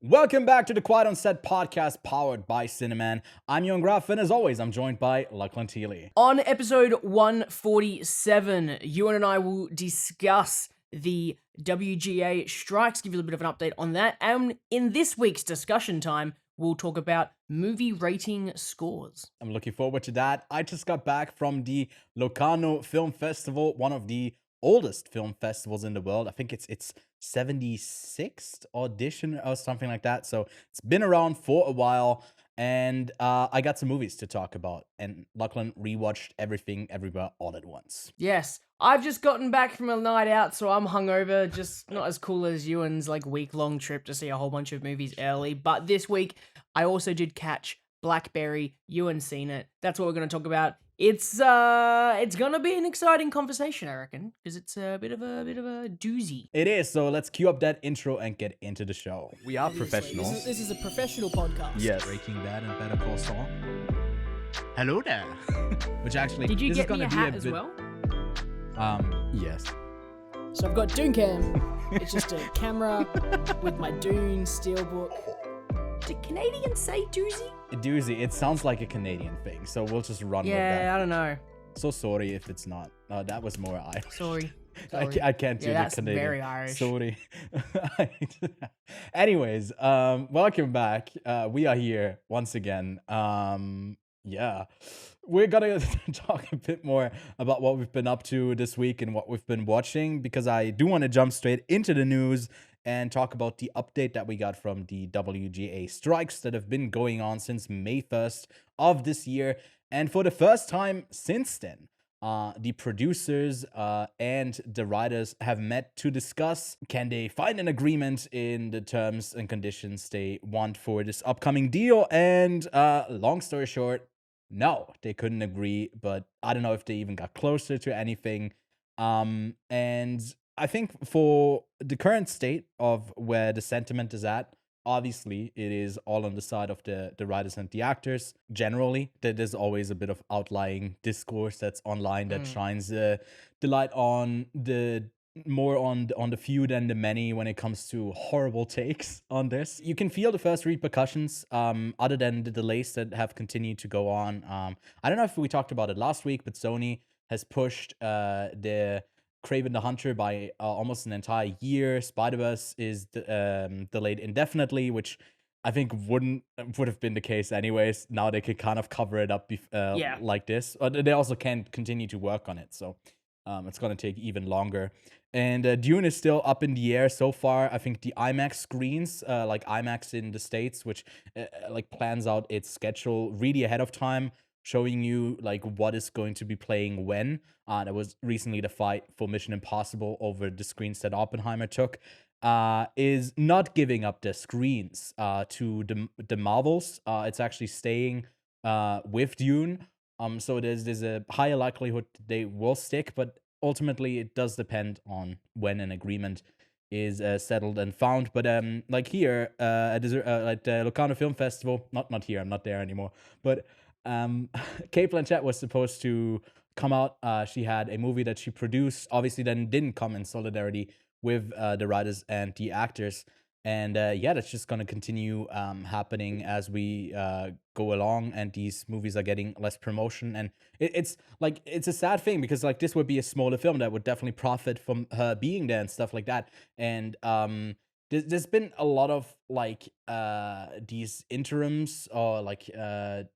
Welcome back to the Quiet on Set podcast powered by Cineman. I'm Ewan Graff, and as always, I'm joined by Lachlan Teely. On episode 147, Ewan and I will discuss the WGA strikes, give you a little bit of an update on that. And in this week's discussion time, we'll talk about movie rating scores. I'm looking forward to that. I just got back from the Locarno Film Festival, one of the oldest film festivals in the world. I think it's 76th edition or something like that. So it's been around for a while. And I got some movies to talk about. And Lachlan rewatched Everything Everywhere All at Once. Yes, I've just gotten back from a night out, so I'm hungover, just not as cool as Ewan's week-long trip to see a whole bunch of movies early. But this week, I also did catch BlackBerry. Ewan's seen it. That's what we're going to talk about. It's gonna be an exciting conversation, I reckon, because it's a bit of a doozy. It is, so let's cue up that intro and get into the show. We are professionals. This is a professional podcast. Yes. Breaking Bad and Better Call Saul. Hello there. Which actually, Did you this get is gonna me a be hat a as bit, well? Yes. So I've got Dooncam. It's just a camera with my Dune steelbook. Did Canadians say doozy? A doozy. It sounds like a Canadian thing, so we'll just run with that. Yeah, I don't know. So sorry if it's not. That was more Irish. Sorry. I can't do Yeah, the that's Canadian. very Irish. Sorry. Anyways, welcome back. We are here once again. Yeah. We're gonna talk a bit more about what we've been up to this week and what we've been watching, because I do want to jump straight into the news and talk about the update that we got from the WGA strikes that have been going on since May 1st of this year. And for the first time since then, the producers and the writers have met to discuss, can they find an agreement in the terms and conditions they want for this upcoming deal. And long story short, no, they couldn't agree, but I don't know if they even got closer to anything. And I think for the current state of where the sentiment is at, obviously it is all on the side of the writers and the actors. Generally, there's always a bit of outlying discourse that's online that shines the light on the more on the few than the many when it comes to horrible takes on this. You can feel the first repercussions, other than the delays that have continued to go on. I don't know if we talked about it last week, but Sony has pushed the Kraven the Hunter by almost an entire year. Spider-Verse is delayed indefinitely, which I think would have been the case anyways. Now they could kind of cover it up like this. They also can't continue to work on it, so it's going to take even longer. And Dune is still up in the air so far. I think the IMAX screens, like IMAX in the States, which plans out its schedule really ahead of time, showing you what is going to be playing when. That was recently the fight for Mission Impossible over the screens that Oppenheimer took. Is not giving up their screens to the Marvels. It's actually staying with Dune. So there's a higher likelihood they will stick, but ultimately it does depend on when an agreement is settled and found. But here at the Locarno Film Festival, not here, I'm not there anymore, but Kate Blanchett was supposed to come out. She had a movie that she produced, obviously then didn't come in solidarity with the writers and the actors. And that's just going to continue happening as we go along, and these movies are getting less promotion. And it's a sad thing, because this would be a smaller film that would definitely profit from her being there and stuff like that. And there's been a lot of these interims or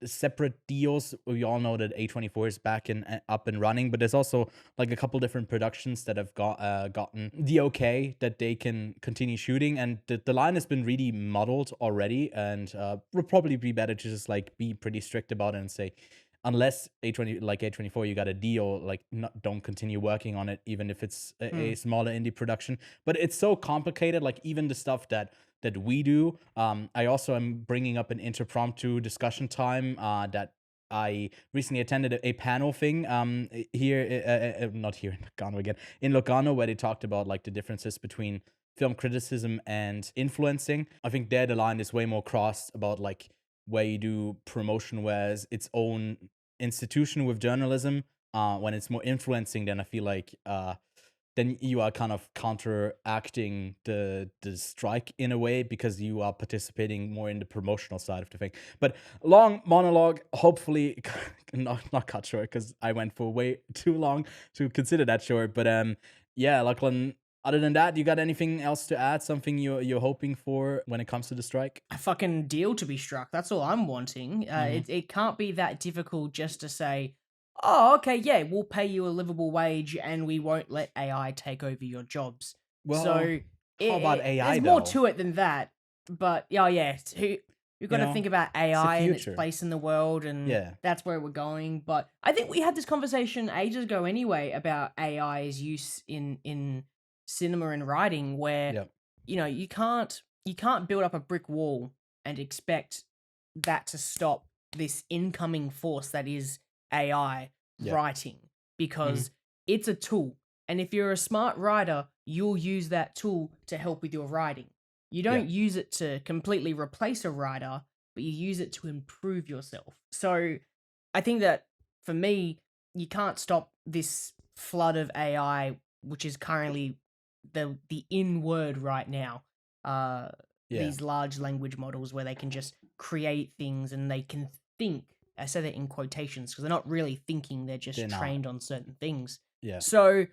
separate deals. We all know that A24 is back and up and running, but there's also a couple different productions that have gotten the okay that they can continue shooting, and the line has been really muddled already. And would probably be better to just be pretty strict about it and say, unless A24, you got a deal, don't continue working on it, even if it's a smaller indie production. But it's so complicated, even the stuff that we do. I also am bringing up an impromptu discussion time that I recently attended a panel thing here, not here in Locarno again, in Locarno, where they talked about the differences between film criticism and influencing. I think there the line is way more crossed about where you do promotion, whereas its own institution with journalism, when it's more influencing, then I feel then you are kind of counteracting the strike in a way, because you are participating more in the promotional side of the thing. But long monologue, hopefully not cut short, because I went for way too long to consider that short. But yeah, Lachlan, other than that, you got anything else to add? Something you're hoping for when it comes to the strike? A fucking deal to be struck. That's all I'm wanting. It can't be that difficult just to say, oh, okay, yeah, we'll pay you a livable wage and we won't let AI take over your jobs. Well, So how about AI there's more though? to it than that. But yeah, you've got to think about AI and its future. place in the world, and Yeah. that's where we're going. But I think we had this conversation ages ago anyway about AI's use in cinema and writing, where Yep. you can't build up a brick wall and expect that to stop this incoming force that is AI Yeah. writing, because it's a tool. And if you're a smart writer, you'll use that tool to help with your writing. You don't use it to completely replace a writer, but you use it to improve yourself. So I think that for me, you can't stop this flood of AI, which is currently the in word right now. These large language models where they can just create things and they can think. I say that in quotations because they're not really thinking; they're just trained on certain things. Yeah. So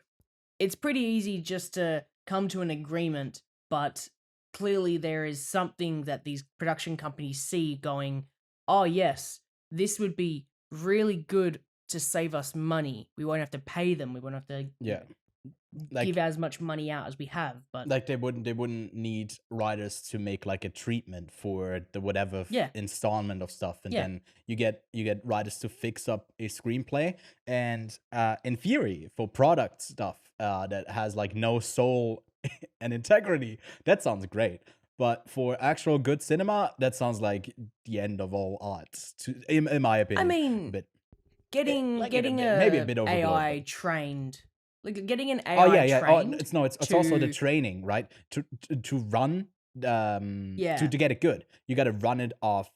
it's pretty easy just to come to an agreement, but clearly there is something that these production companies see going, oh yes, this would be really good to save us money. We won't have to pay them. We won't have to give as much money out as we have. But like they wouldn't need writers to make like a treatment for the whatever installment of stuff, and then you get writers to fix up a screenplay. And in theory, for product stuff that has like no soul and integrity, that sounds great. But for actual good cinema, that sounds like the end of all odds, in my opinion. I mean, getting maybe a bit overblown, AI trained. Like getting an AI trained. It's also the training, right? To run to get it good. You got to run it off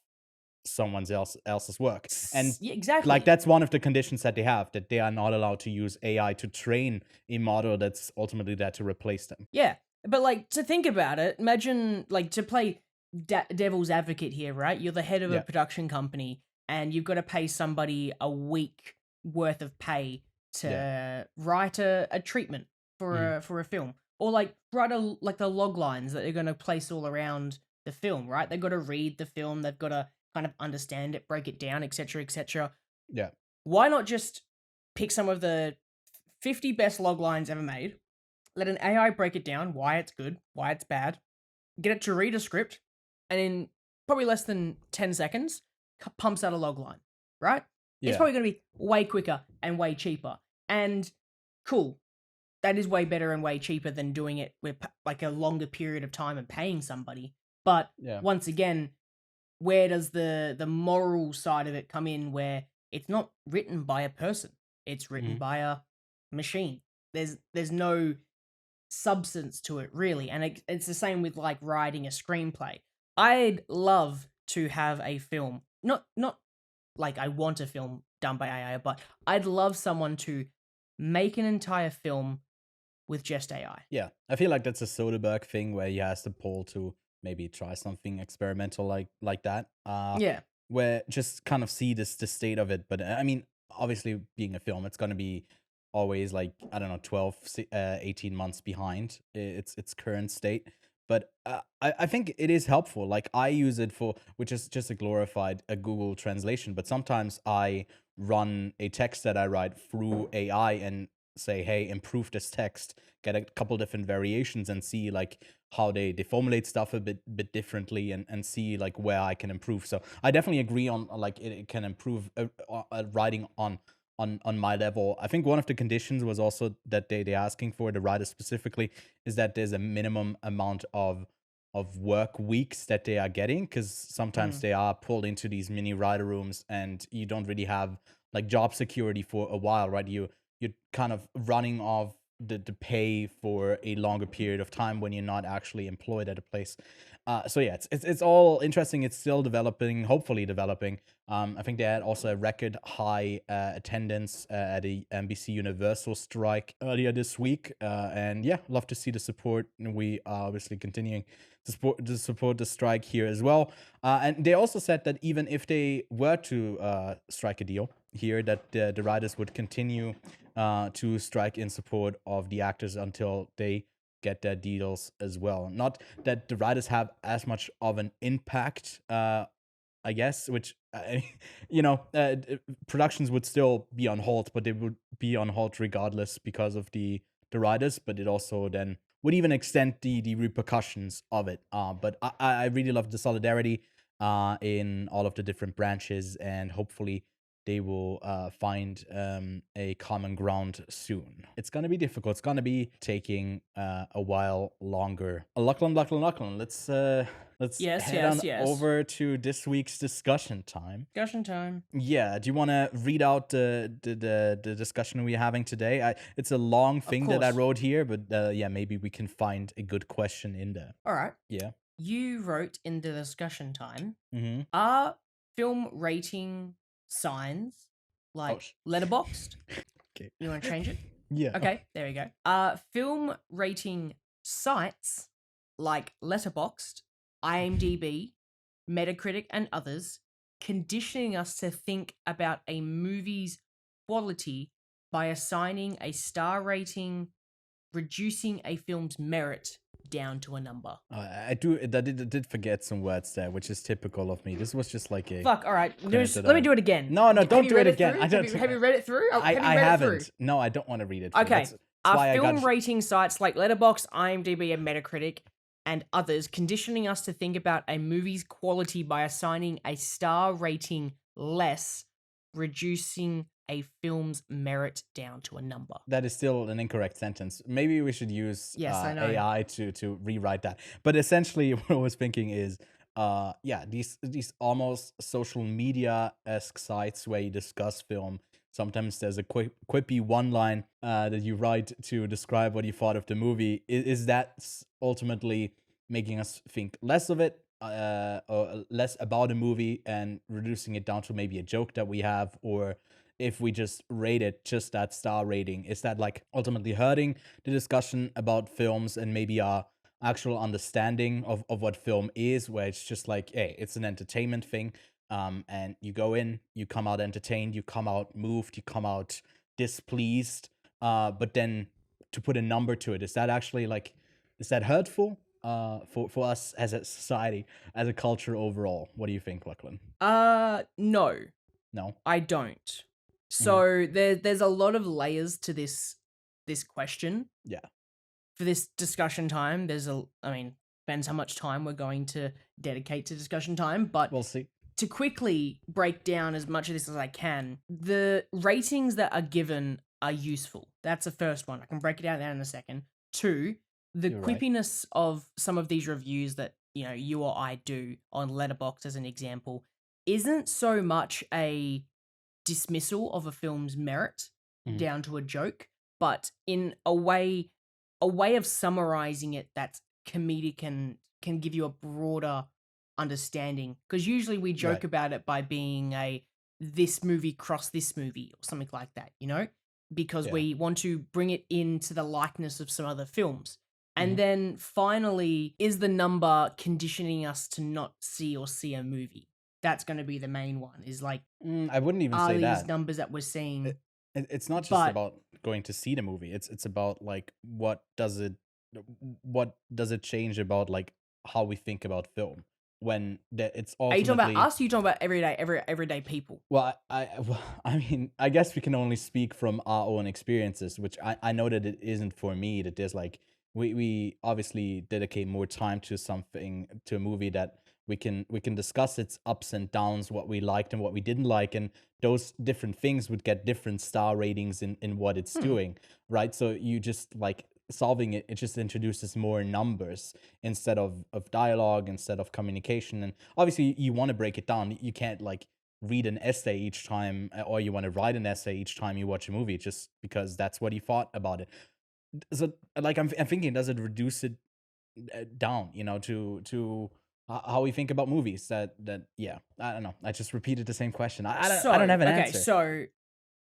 someone else's work. And exactly. Like that's one of the conditions that they have, that they are not allowed to use AI to train a model that's ultimately there to replace them. Yeah. But like, to think about it, imagine like, to play devil's advocate here, right? You're the head of a production company and you've got to pay somebody a week worth of pay to write a treatment for a film, or like write the log lines that they're going to place all around the film, right? They've got to read the film, they've got to kind of understand it, break it down, etc., etc. Yeah. Why not just pick some of the 50 best log lines ever made, let an AI break it down, why it's good, why it's bad, get it to read a script, and in probably less than 10 seconds, pumps out a log line, right? Yeah. It's probably going to be way quicker and way cheaper. And cool, that is way better and way cheaper than doing it with like a longer period of time and paying somebody. But once again, where does the moral side of it come in, where it's not written by a person, it's written by a machine? There's no substance to it, really. And it's the same with like writing a screenplay. I'd love to have a film, not like I want a film done by AI, but I'd love someone to make an entire film with just AI. Yeah, I feel like that's a Soderbergh thing where he has the pull to maybe try something experimental like that. Where just kind of see the state of it. But I mean, obviously being a film, it's going to be always like, I don't know, 12, 18 months behind its current state. But I think it is helpful. Like I use it for, which is just a glorified Google translation. But sometimes I run a text that I write through AI and say, hey, improve this text, get a couple different variations and see like how they formulate stuff a bit differently, and see like where I can improve. So I definitely agree on like it can improve writing on my level. I think one of the conditions was also that they're asking for, the writers specifically, is that there's a minimum amount of work weeks that they are getting, because sometimes they are pulled into these mini writer rooms and you don't really have like job security for a while, right? You're kind of running off the pay for a longer period of time when you're not actually employed at a place. So yeah, it's all interesting. It's still developing, hopefully developing. I think they had also a record high attendance at the NBC Universal strike earlier this week, and yeah, love to see the support. And we are obviously continuing to support the strike here as well. And they also said that even if they were to strike a deal here, that the writers would continue to strike in support of the actors until they get their deals as well. Not that the writers have as much of an impact, I guess, which productions would still be on hold, but they would be on hold regardless because of the writers. But it also then would even extend the repercussions of it. But I really love the solidarity in all of the different branches, and hopefully they will find a common ground soon. It's gonna be difficult. It's gonna be taking a while longer. Lachlan, let's Yes, head yes, on yes. over to this week's discussion time. Discussion time. Yeah, do you want to read out the discussion we're having today? It's a long thing that I course. wrote here, but yeah, maybe we can find a good question in there. All right. Yeah. You wrote in the discussion time, Mm-hmm. are film rating signs like Letterboxd? Okay. You want to change it? Yeah. Okay, there we go. Film rating sites like Letterboxd, IMDb, Metacritic, and others conditioning us to think about a movie's quality by assigning a star rating, reducing a film's merit down to a number. I did forget some words there, which is typical of me. This was just like a Fuck, all right. Comment Let that me I- do it again. No, Have don't you do read it again. through? I don't. Have you read it through? I Have you read it haven't. through? No, I don't want to read it. Through. Okay. That's why I Are got. film rating sites like Letterboxd, IMDb, and Metacritic and others conditioning us to think about a movie's quality by assigning a star rating less, reducing a film's merit down to a number. That is still an incorrect sentence. Maybe we should use Yes, I know. AI to rewrite that. But essentially, what I was thinking is, these almost social media-esque sites where you discuss film. Sometimes there's a quippy one line that you write to describe what you thought of the movie. Is that ultimately making us think less of it, or less about a movie, and reducing it down to maybe a joke that we have, or if we just rate it just that star rating, is that like ultimately hurting the discussion about films and maybe our actual understanding of what film is, where it's just like, hey, it's an entertainment thing, and you go in, you come out entertained, you come out moved, you come out displeased, but then to put a number to it, is that actually like, is that hurtful for us as a society, as a culture overall? What do you think, Lachlan? No, No. I don't. So there's a lot of layers to this question. Yeah. For this discussion time, depends how much time we're going to dedicate to discussion time, but We'll see. to quickly break down as much of this as I can, the ratings that are given are useful. That's the first one. I can break it down in a second. Two, the You're right. quippiness of some of these reviews that, you or I do on Letterboxd as an example, isn't so much a dismissal of a film's merit down to a joke, but in a way of summarizing it that's comedic and can give you a broader understanding. Because usually we joke Right. about it by being this movie cross this movie or something like that, because Yeah. we want to bring it into the likeness of some other films. And then finally, is the number conditioning us to not see or see a movie? That's going to be the main one, is like, I wouldn't even are say these that. numbers that we're seeing? It's not just But- about going to see the movie. It's about like what does it change about like how we think about film when it's Are you ultimately. talking about us? Or are you talking about everyday people? Well, I mean, I guess we can only speak from our own experiences, which I know that it isn't for me. That there's like we obviously dedicate more time to a movie that we can discuss its ups and downs, what we liked and what we didn't like, and those different things would get different star ratings in what it's doing, right? So you just like solving it just introduces more numbers instead of dialogue, instead of communication. And obviously you want to break it down. You can't like read an essay each time, or you want to write an essay each time you watch a movie just because that's what you thought about it. So like I'm thinking, does it reduce it down, to how we think about movies. That yeah, I don't know. I just repeated the same question. I don't have an answer. So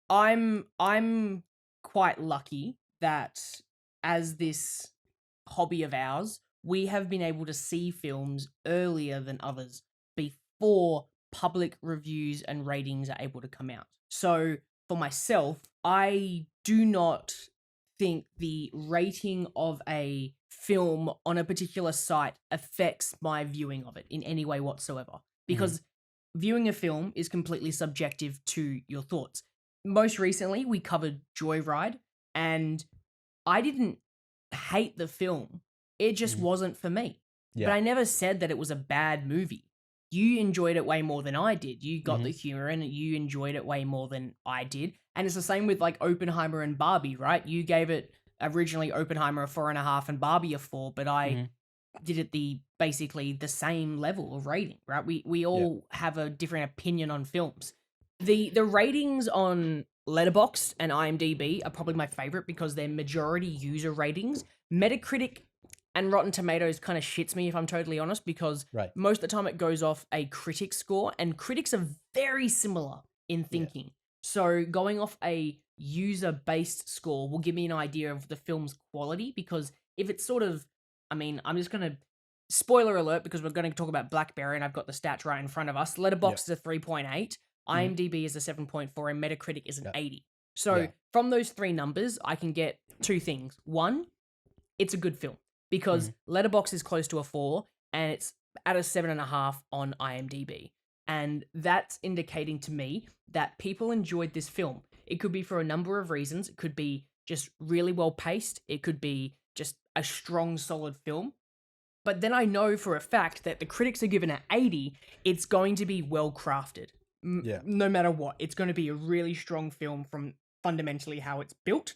I'm quite lucky that as this hobby of ours, we have been able to see films earlier than others before public reviews and ratings are able to come out. So for myself, I do not think the rating of a film on a particular site affects my viewing of it in any way whatsoever. Because viewing a film is completely subjective to your thoughts. Most recently, we covered Joyride, and I didn't hate the film. It just wasn't for me. Yeah. But I never said that it was a bad movie. You enjoyed it way more than I did. You got the humor and you enjoyed it way more than I did. And it's the same with like Oppenheimer and Barbie, right? You gave it originally Oppenheimer a 4.5 and Barbie a 4, but I did it basically the same level of rating, right? We all have a different opinion on films. The ratings on Letterboxd and IMDb are probably my favorite because they're majority user ratings. Metacritic and Rotten Tomatoes kind of shits me, if I'm totally honest, because most of the time it goes off a critic score, and critics are very similar in thinking. Yeah. So going off a user-based score will give me an idea of the film's quality, because if it's sort of, I'm just going to, spoiler alert, because we're going to talk about BlackBerry and I've got the stats right in front of us. Letterboxd is a 3.8, IMDb is a 7.4, and Metacritic is an 80. So from those three numbers, I can get two things. One, it's a good film, because Letterboxd is close to a 4 and it's at a 7.5 on IMDb. And that's indicating to me that people enjoyed this film. It could be for a number of reasons. It could be just really well paced. It could be just a strong, solid film. But then I know for a fact that the critics are given an 80, it's going to be well crafted. No matter what. It's going to be a really strong film from fundamentally how it's built.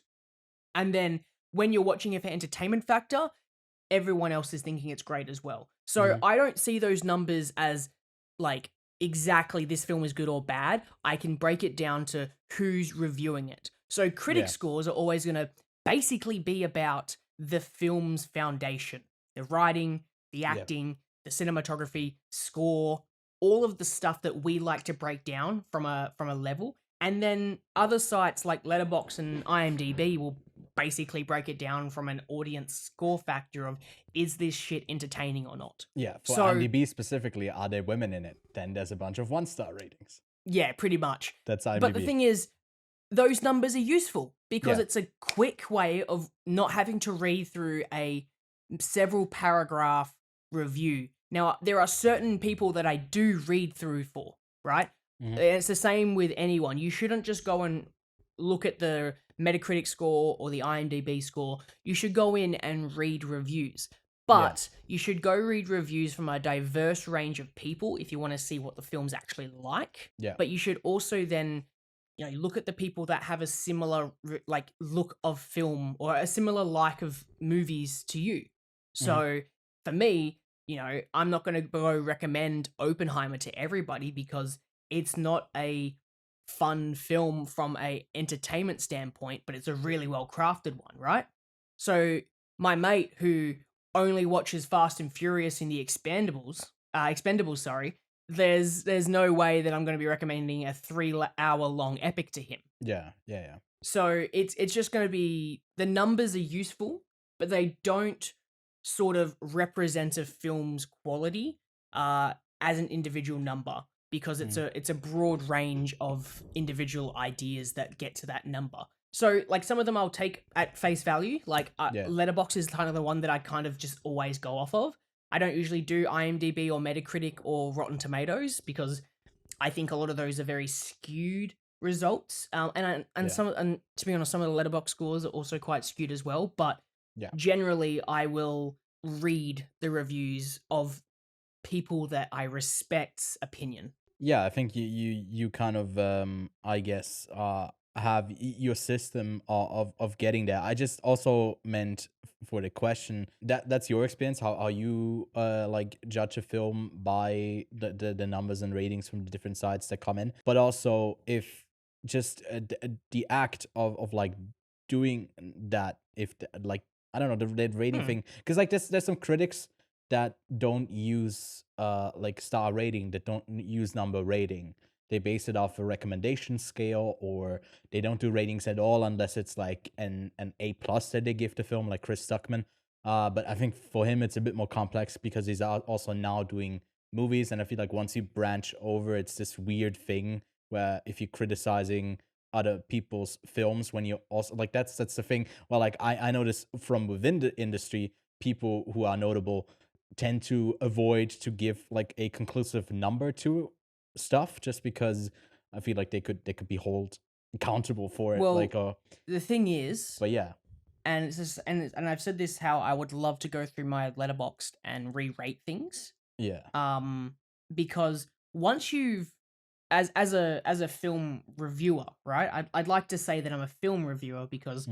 And then when you're watching it for entertainment factor, everyone else is thinking it's great as well. So I don't see those numbers as like exactly this film is good or bad. I can break it down to who's reviewing it. So critic scores are always going to basically be about the film's foundation, the writing, the acting, the cinematography, score, all of the stuff that we like to break down from a level. And then other sites like Letterboxd and IMDb will basically break it down from an audience score factor of, is this shit entertaining or not? Yeah, for IMDb specifically, are there women in it? Then there's a bunch of 1-star ratings. Yeah, pretty much. That's IMDb. But the thing is, those numbers are useful because it's a quick way of not having to read through a several paragraph review. Now, there are certain people that I do read through for, right? It's the same with anyone. You shouldn't just go and look at the Metacritic score or the IMDb score. You should go in and read reviews. But you should go read reviews from a diverse range of people if you want to see what the film's actually like. Yeah. But you should also then, look at the people that have a similar look of film or a similar like of movies to you. So for me, I'm not going to go recommend Oppenheimer to everybody because it's not a fun film from a entertainment standpoint, but it's a really well crafted one, right? So my mate who only watches Fast and Furious in the Expendables, there's no way that I'm going to be recommending a 3-hour long epic to him. Yeah. So it's just going to be, the numbers are useful, but they don't sort of represent a film's quality as an individual number, because it's a broad range of individual ideas that get to that number. So like some of them I'll take at face value, like Letterboxd is kind of the one that I kind of just always go off of. I don't usually do IMDb or Metacritic or Rotten Tomatoes because I think a lot of those are very skewed results. And to be honest, some of the Letterboxd scores are also quite skewed as well. But generally, I will read the reviews of people that I respect's opinion. Yeah, I think you kind of I guess have your system of getting there. I just also meant for the question that's your experience, how you like judge a film by the numbers and ratings from the different sites that come in, but also if just the act of like doing that, if like I don't know, the rating thing, because like there's some critics that don't use like star rating, that don't use number rating. They base it off a recommendation scale, or they don't do ratings at all unless it's like an A plus that they give the film, like Chris Stuckman. But I think for him it's a bit more complex because he's also now doing movies, and I feel like once you branch over, it's this weird thing where if you're criticizing other people's films, when you also like that's the thing. Well, like I notice from within the industry, people who are notable tend to avoid to give like a conclusive number to stuff, just because I feel like they could be held accountable for it. Well, Like the thing is, but yeah. and it's just, and I've said this, how I would love to go through my Letterboxd and re-rate things. Yeah. Because once you've, as a film reviewer, right? I'd like to say that I'm a film reviewer because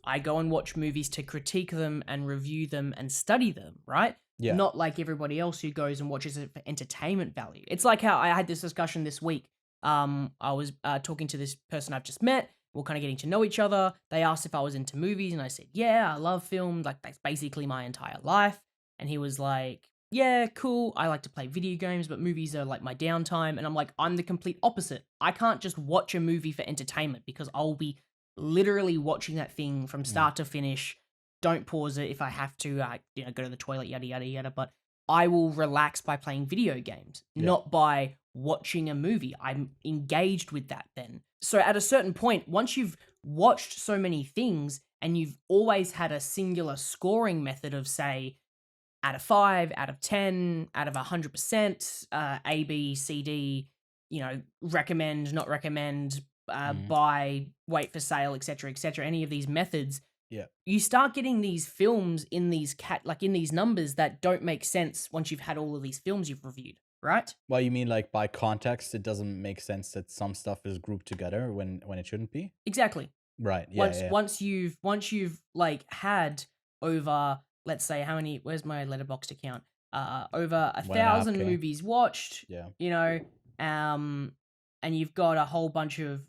I go and watch movies to critique them and review them and study them, right? Yeah. Not like everybody else who goes and watches it for entertainment value. It's like how I had this discussion this week. I was talking to this person I've just met. We're kind of getting to know each other. They asked if I was into movies, and I said, yeah, I love film. Like, that's basically my entire life. And he was like, yeah, cool. I like to play video games, but movies are like my downtime. And I'm like, I'm the complete opposite. I can't just watch a movie for entertainment because I'll be literally watching that thing from start to finish. Don't pause it if I have to, go to the toilet, yada, yada, yada. But I will relax by playing video games, not by watching a movie. I'm engaged with that then. So at a certain point, once you've watched so many things and you've always had a singular scoring method of, say, out of 5, out of 10, out of 100%, A, B, C, D, recommend, not recommend, buy, wait for sale, etc., any of these methods, you start getting these films in these in these numbers that don't make sense once you've had all of these films you've reviewed, right? Well, you mean like by context, it doesn't make sense that some stuff is grouped together when it shouldn't be? Exactly. Right. Yeah. Once you've like had over, let's say, how many? Where's my Letterboxd account? Over 1,000 movies watched. Yeah. And you've got a whole bunch of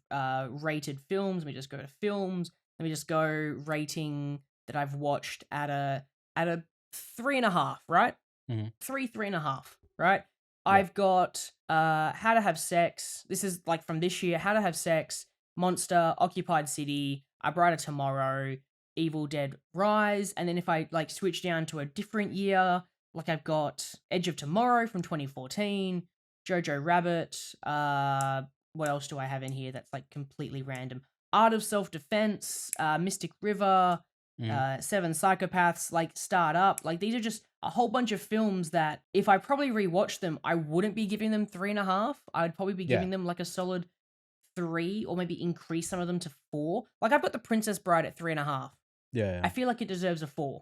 rated films. Let me just go to films. Let me just go rating that I've watched at a 3.5, right? 3.5, right? Yeah. I've got How to Have Sex. This is like from this year. How to Have Sex, Monster, Occupied City, A Brighter Tomorrow, Evil Dead Rise. And then if I like switch down to a different year, like I've got Edge of Tomorrow from 2014, Jojo Rabbit. What else do I have in here that's like completely random? Art of Self-Defense, Mystic River, Seven Psychopaths, like Start-Up. Like, these are just a whole bunch of films that if I probably rewatched them, I wouldn't be giving them 3.5. I would probably be giving them like a solid 3, or maybe increase some of them to 4. Like, I've got The Princess Bride at 3.5. Yeah. I feel like it deserves a 4.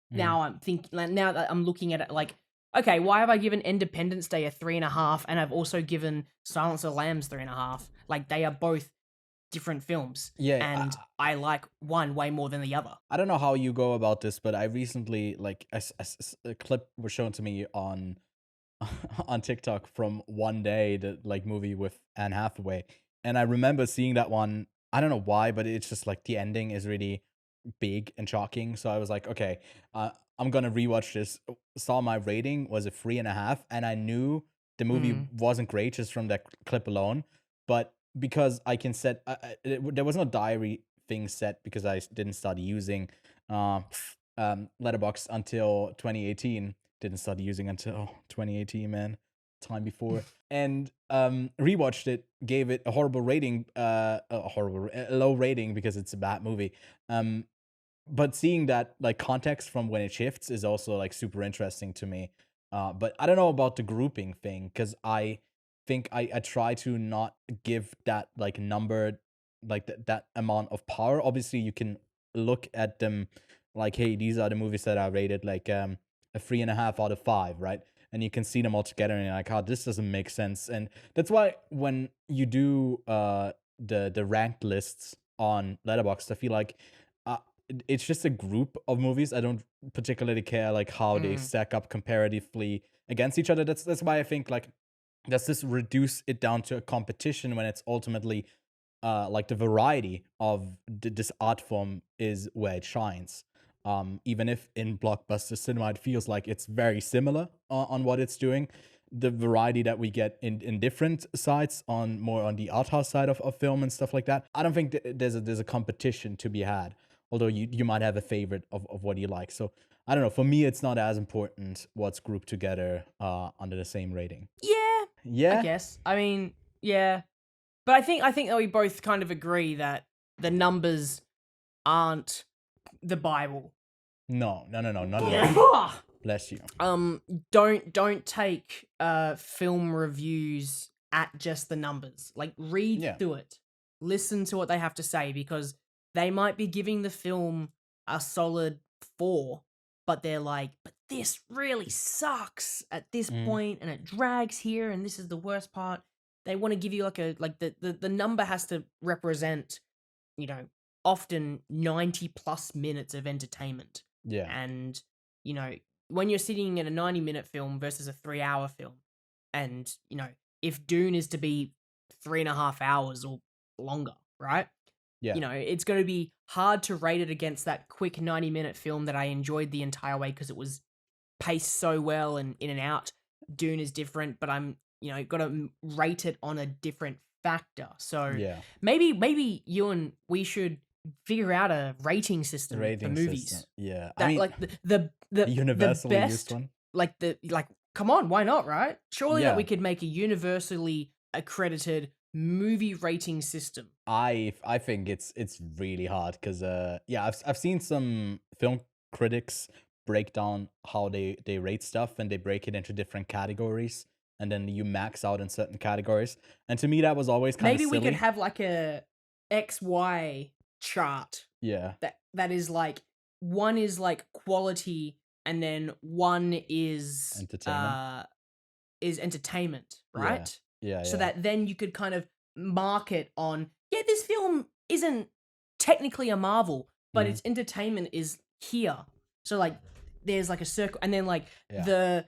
Now now that I'm looking at it, like, okay, why have I given Independence Day a 3.5, and I've also given Silence of the Lambs 3.5? Like, they are both different films. Yeah. And I like one way more than the other. I don't know how you go about this, but I recently, like, a clip was shown to me on TikTok from One Day, the like movie with Anne Hathaway. And I remember seeing that one. I don't know why, but it's just like the ending is really big and shocking. So I was like, okay, I'm gonna rewatch this. Saw my rating was a 3.5, and I knew the movie wasn't great just from that clip alone. But because I can set, there was no diary thing set because I didn't start using Letterboxd until 2018. Didn't start using until 2018, man. Time before. And rewatched it, gave it a horrible rating, a low rating because it's a bad movie. But seeing that like context from when it shifts is also like super interesting to me. But I don't know about the grouping thing, because I think I try to not give that like number, like that amount of power. Obviously, you can look at them like, hey, these are the movies that I rated like a 3.5 out of 5, right? And you can see them all together, and you're like, oh, this doesn't make sense. And that's why when you do the ranked lists on Letterboxd, I feel like it's just a group of movies. I don't particularly care like how they stack up comparatively against each other. That's why I think like, does this reduce it down to a competition when it's ultimately like the variety of this art form is where it shines. Even if in blockbuster cinema it feels like it's very similar on what it's doing, the variety that we get in different sides, on more on the art house side of film and stuff like that, I don't think there's a competition to be had. Although you might have a favorite of what you like. So I don't know. For me, it's not as important what's grouped together under the same rating. Yeah, Yeah, I guess. I mean, yeah, but I think that we both kind of agree that the numbers aren't the Bible. no, not at all. Bless you. Don't take film reviews at just the numbers. Like, read through it, listen to what they have to say, because they might be giving the film a solid 4, but they're like, but this really sucks at this point, and it drags here, and this is the worst part. They want to give you the number has to represent, often 90 plus minutes of entertainment. Yeah. And, when you're sitting in a 90-minute film versus a 3-hour film, and, if Dune is to be 3.5 hours or longer, right? Yeah. It's going to be hard to rate it against that quick 90-minute film that I enjoyed the entire way because it was paced so well and in and out. Dune is different, but I'm, got to rate it on a different factor. So maybe Ewan, we should figure out a rating system for movies. System. Yeah. That, I mean, like the universally best, used one. Come on, why not, right? Surely that we could make a universally accredited movie rating system. I think it's really hard because I've seen some film critics break down how they rate stuff, and they break it into different categories, and then you max out in certain categories. And to me, that was always kind of silly. Maybe we could have like a XY chart. Yeah. That is like, one is like quality, and then one is entertainment, right? Yeah. So that then you could kind of mark it on, this film isn't technically a Marvel, but its entertainment is here. So like there's like a circle, and then like the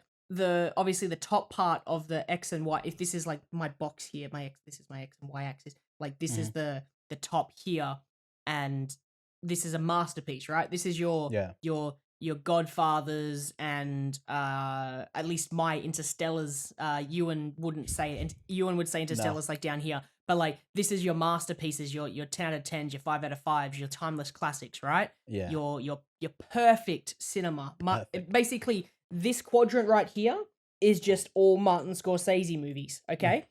obviously the top part of the X and Y, if this is like my box here, this is my X and Y axis, like this is the top here, and this is a masterpiece, right? This is your Godfathers and at least my Interstellars. Ewan would say Interstellars like down here, but like this is your masterpieces, your 10 out of 10s, your 5 out of 5s, your timeless classics, right? Yeah. Your perfect cinema. Basically, this quadrant right here is just all Martin Scorsese movies. Okay.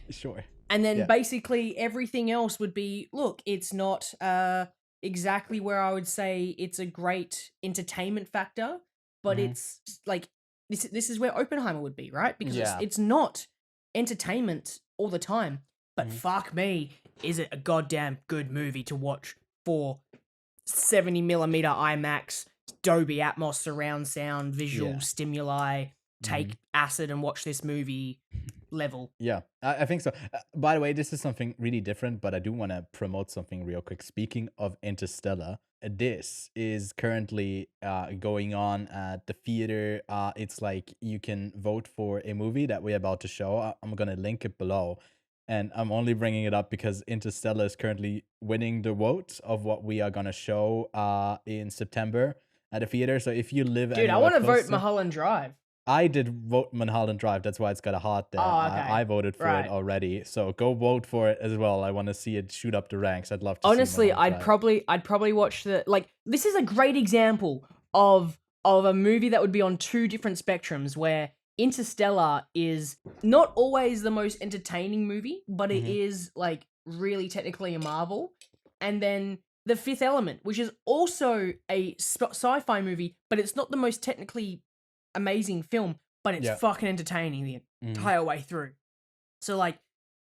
Sure. And then basically everything else would be, look, it's not exactly where I would say it's a great entertainment factor, but it's like this is where Oppenheimer would be, right? Because it's not entertainment all the time, but fuck me, is it a goddamn good movie to watch for 70mm IMAX, Dolby Atmos surround sound, visual stimuli, take acid and watch this movie level. Yeah, I think so. By the way, this is something really different, but I do want to promote something real quick. Speaking of Interstellar, this is currently going on at the theater. It's like you can vote for a movie that we're about to show. I'm going to link it below. And I'm only bringing it up because Interstellar is currently winning the vote of what we are going to show in September at the theater. So if you live Dude, I want to vote Mulholland Drive. I did vote Mulholland Drive. That's why it's got a heart there. Oh, okay. I voted for it already. So go vote for it as well. I want to see it shoot up the ranks. I'd love to Honestly, see I'd probably watch this is a great example of a movie that would be on two different spectrums, where Interstellar is not always the most entertaining movie, but it is like really technically a marvel. And then The Fifth Element, which is also a sci-fi movie, but it's not the most technically amazing film, but it's fucking entertaining the entire way through. So like,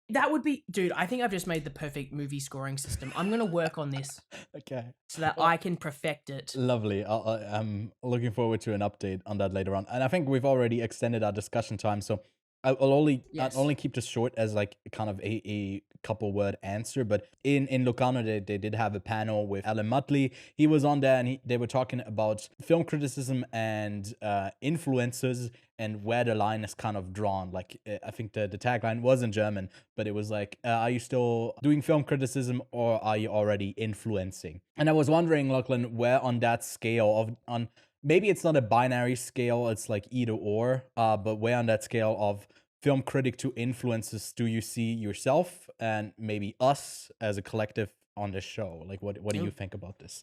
that would be, dude, I think I've just made the perfect movie scoring system. I'm going to work on this. Okay. So that I can perfect it. Lovely. I'm looking forward to an update on that later on. And I think we've already extended our discussion time. So I'll Yes. only keep this short as like kind of a couple word answer. But in Locarno, they did have a panel with Alan Mutley. He was on there, and they were talking about film criticism and influencers and where the line is kind of drawn. Like I think the tagline was in German, but it was like, "Are you still doing film criticism, or are you already influencing?" And I was wondering, Lachlan, where on that scale of on maybe it's not a binary scale, it's like either or, but where on that scale of film critic to influencers do you see yourself and maybe us as a collective on this show? Like, what do you think about this?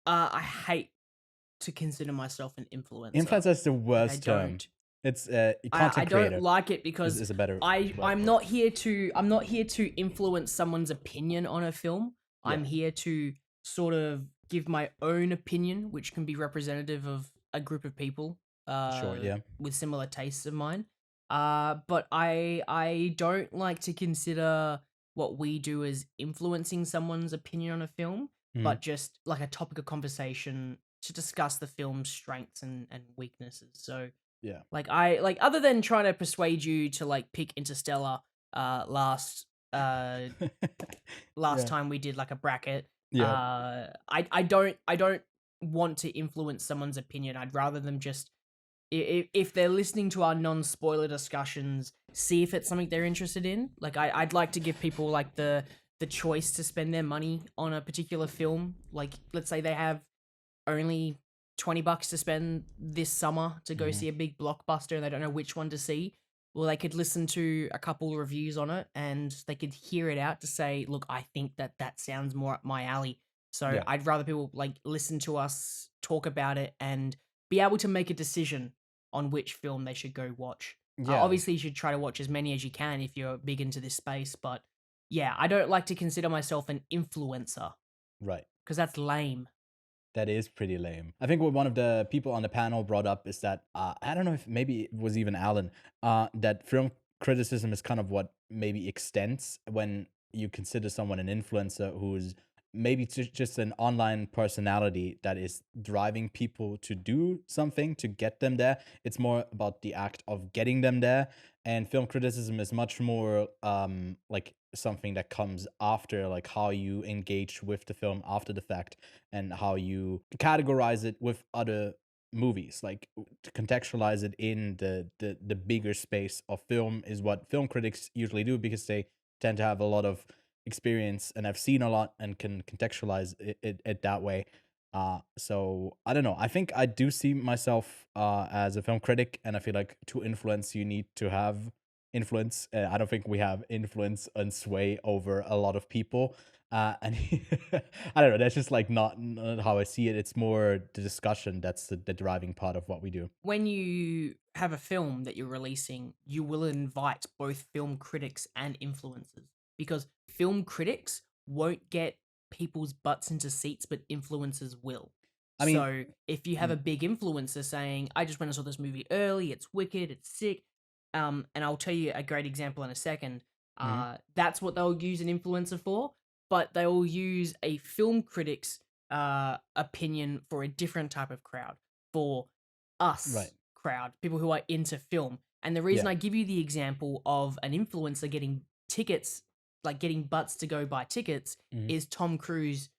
I hate to consider myself an influencer. Influencer is the Like, I worst term. don't. It's I content creator don't like it because is a better I'm word. not here to influence someone's opinion on a film. I'm Yeah. here to sort of give my own opinion, which can be representative of a group of people Sure, yeah. with similar tastes of mine. But I don't like to consider what we do as influencing someone's opinion on a film, Mhm. but just like a topic of conversation to discuss the film's strengths and weaknesses. So Yeah. like other than trying to persuade you to like pick Interstellar last Yeah. time we did like a bracket. Yeah. I don't want to influence someone's opinion. I'd rather them just if they're listening to our non-spoiler discussions, see if it's something they're interested in. Like I'd like to give people like the choice to spend their money on a particular film. Like let's say they have only $20 to spend this summer to go see a big blockbuster and they don't know which one to see. Well, they could listen to a couple reviews on it and they could hear it out to say, look, I think that sounds more up my alley. So Yeah. I'd rather people like listen to us talk about it and be able to make a decision on which film they should go watch. Yeah. Obviously, you should try to watch as many as you can if you're big into this space. But yeah, I don't like to consider myself an influencer Right. because that's lame. That is pretty lame. I think what one of the people on the panel brought up is that I don't know if maybe it was even Alan, that film criticism is kind of what maybe extends when you consider someone an influencer who's maybe just an online personality that is driving people to do something to get them there. It's more about the act of getting them there. And film criticism is much more like something that comes after, like how you engage with the film after the fact and how you categorize it with other movies, like to contextualize it in the bigger space of film is what film critics usually do because they tend to have a lot of experience and have seen a lot and can contextualize it that way. So I don't know. I think I do see myself as a film critic, and I feel like to influence, you need to have influence. I don't think we have influence and sway over a lot of people. And I don't know. That's just like not how I see it. It's more the discussion that's the driving part of what we do. When you have a film that you're releasing, you will invite both film critics and influencers because film critics won't get people's butts into seats, but influencers will. I mean, so if you have a big influencer saying, I just went and saw this movie early, it's wicked, it's sick. And I'll tell you a great example in a second. That's what they'll use an influencer for, but they will use a film critic's opinion for a different type of crowd, for us Right. crowd, people who are into film. And the reason Yeah. I give you the example of an influencer getting tickets, like getting butts to go buy tickets, is Tom Cruise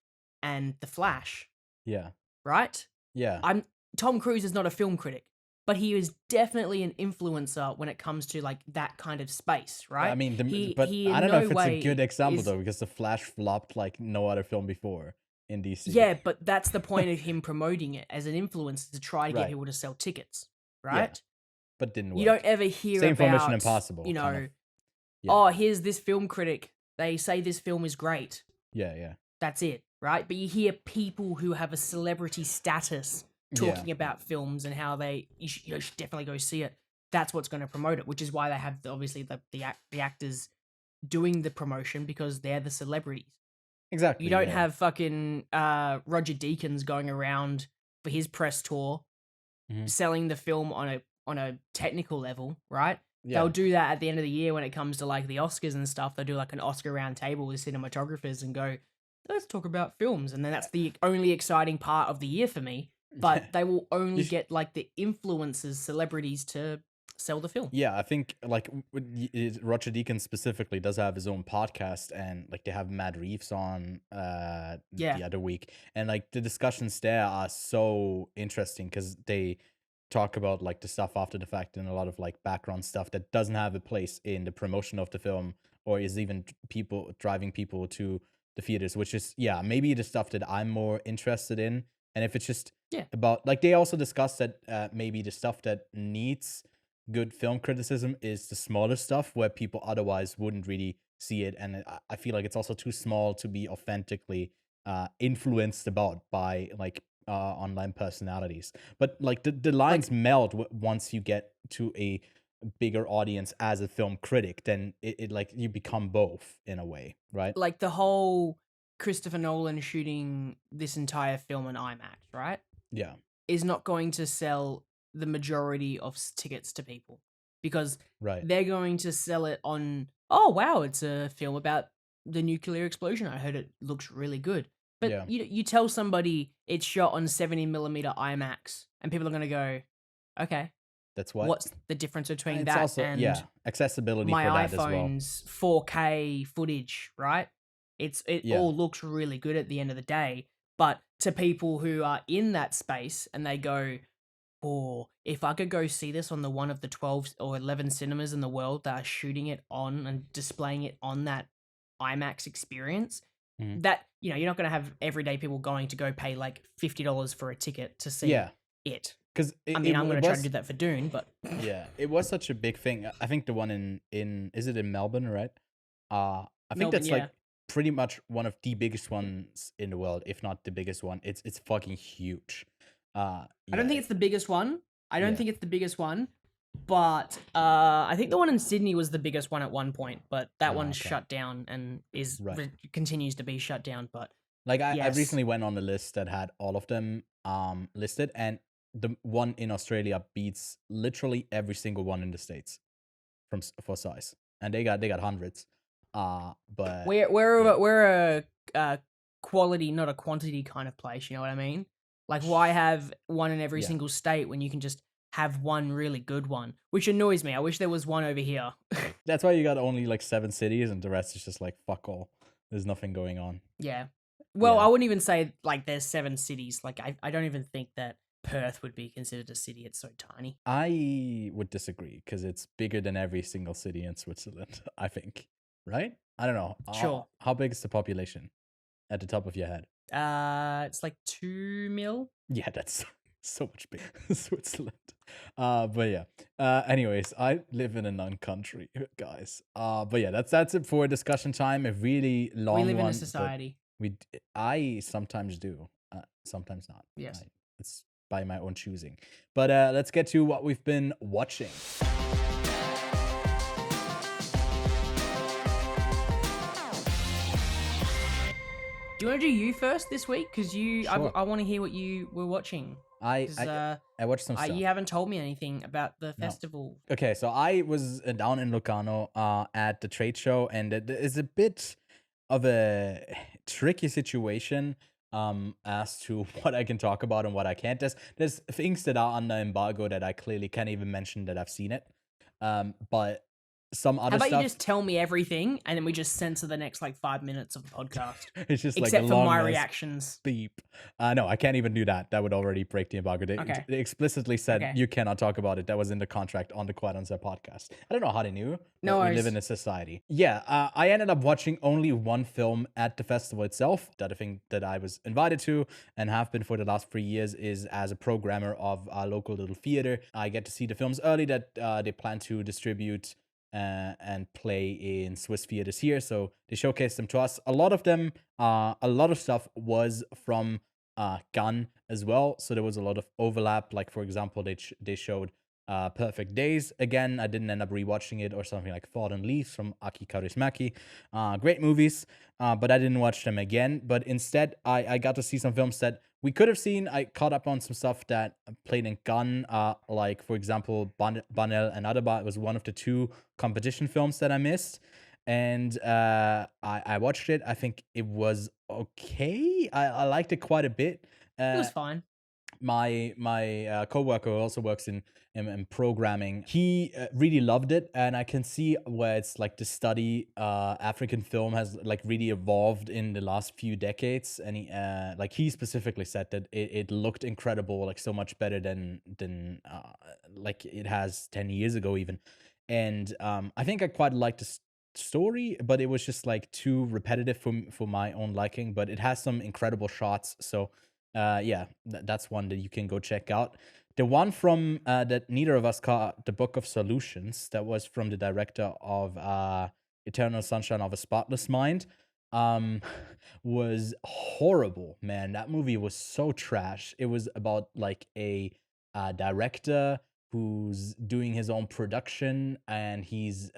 and The Flash, Yeah. right? Yeah. Tom Cruise is not a film critic, but he is definitely an influencer when it comes to like that kind of space, right? I mean, but he I in don't know no if it's a way good example is- though, because The Flash flopped like no other film before in DC. Yeah, but that's the point of him promoting it as an influencer to try to get Right. people to sell tickets, right? But didn't work. You don't ever hear Same for about Mission Impossible, You know, kind of. Yeah. oh, here's this film critic. They say this film is great. Yeah. That's it, right? But you hear people who have a celebrity status talking about films and how you should definitely go see it. That's what's going to promote it, which is why they have obviously the actors doing the promotion because they're the celebrities. Exactly. You don't yeah. have fucking Roger Deakins going around for his press tour selling the film on a technical level, right? Yeah. They'll do that at the end of the year when it comes to like the Oscars and stuff. They'll do like an Oscar round table with cinematographers and go, let's talk about films. And then that's the only exciting part of the year for me. But they will only get like the influencers, celebrities to sell the film. Yeah, I think like Roger Deakins specifically does have his own podcast, and like they have Matt Reeves on the other week, and like the discussions there are so interesting because they talk about like the stuff after the fact and a lot of like background stuff that doesn't have a place in the promotion of the film or is even people driving people to the theaters, which is maybe the stuff that I'm more interested in. And if it's just about like they also discussed that maybe the stuff that needs good film criticism is the smaller stuff where people otherwise wouldn't really see it, and I feel like it's also too small to be authentically influenced about by like online personalities. But like the lines meld once you get to a bigger audience as a film critic, then it like you become both in a way, right? Like the whole Christopher Nolan shooting this entire film in IMAX, right? Yeah. Is not going to sell the majority of tickets to people because Right. they're going to sell it on, oh wow, it's a film about the nuclear explosion. I heard it looks really good. But you tell somebody it's shot on 70mm IMAX and people are going to go, okay, that's what's the difference between it's that also, and accessibility my for that iPhone's as well. 4K footage, right? It all looks really good at the end of the day. But to people who are in that space and they go, oh, if I could go see this on the one of the 12 or 11 cinemas in the world that are shooting it on and displaying it on that IMAX experience, that, you're not going to have everyday people going to go pay like $50 for a ticket to see it. Because I'm going to try to do that for Dune, but it was such a big thing. I think the one in is it in Melbourne, right? I think Melbourne, that's like pretty much one of the biggest ones in the world, if not the biggest one. It's fucking huge. I don't think it's the biggest one. But I think the one in Sydney was the biggest one at one point, but that one's shut down and continues to be shut down. But like I recently went on a list that had all of them listed, and the one in Australia beats literally every single one in the States for size, and they got hundreds. But we're a quality, not a quantity kind of place. You know what I mean? Like, why have one in every single state when you can just have one really good one? Which annoys me. I wish there was one over here. That's why you got only like 7 cities, and the rest is just like fuck all. There's nothing going on. Yeah. Well, I wouldn't even say like there's 7 cities. Like I don't even think that Perth would be considered a city. It's so tiny. I would disagree because it's bigger than every single city in Switzerland, I think. Right? I don't know. Sure. How big is the population at the top of your head? It's like 2 mil. Yeah, that's so much bigger than Switzerland. But anyways, I live in a non-country, guys. But yeah, that's it for discussion time. A really long one. We live in a society. I sometimes do, sometimes not. Yes. It's by my own choosing. But let's get to what we've been watching. Do you want to do you first this week? Because Sure. I want to hear what you were watching. I watched some stuff. You haven't told me anything about the festival. Okay, so I was down in Locarno at the trade show, and it is a bit of a tricky situation as to what I can talk about and what I can't. There's things that are under embargo that I clearly can't even mention that I've seen it. But some other How about stuff. you just tell me everything, and then we just censor the next like 5 minutes of the podcast, It's just except like for a my long reactions. beep. No, I can't even do that. That would already break the embargo. They explicitly said you cannot talk about it. That was in the contract on the Quiet on Set podcast. I don't know how they knew. No but we worries. live in a society. Yeah, I ended up watching only one film at the festival itself. The other thing that I was invited to and have been for the last 3 years is as a programmer of a local little theater. I get to see the films early that they plan to distribute and play in Swiss theaters here. So they showcased them to us. A lot of them, a lot of stuff was from Gunn as well. So there was a lot of overlap. Like, for example, they showed Perfect Days again. I didn't end up rewatching it, or something like Fallen Leaves from Aki Kaurismäki. Great movies, but I didn't watch them again. But instead, I got to see some films that we could have seen. I caught up on some stuff that played in Gunn, like, for example, Banel Adama. It was one of the 2 competition films that I missed. And I watched it. I think it was okay. I liked it quite a bit. It was fine. my coworker who also works in programming, he really loved it, and I can see where it's like the study African film has like really evolved in the last few decades, and he specifically said that it looked incredible, like so much better than like it has 10 years ago even. And I think I quite liked the story, but it was just like too repetitive for my own liking. But it has some incredible shots, so yeah, that's one that you can go check out. The one from that neither of us caught, The Book of Solutions, that was from the director of Eternal Sunshine of a Spotless Mind, um, was horrible, man. That movie was so trash. It was about like a director who's doing his own production, and he's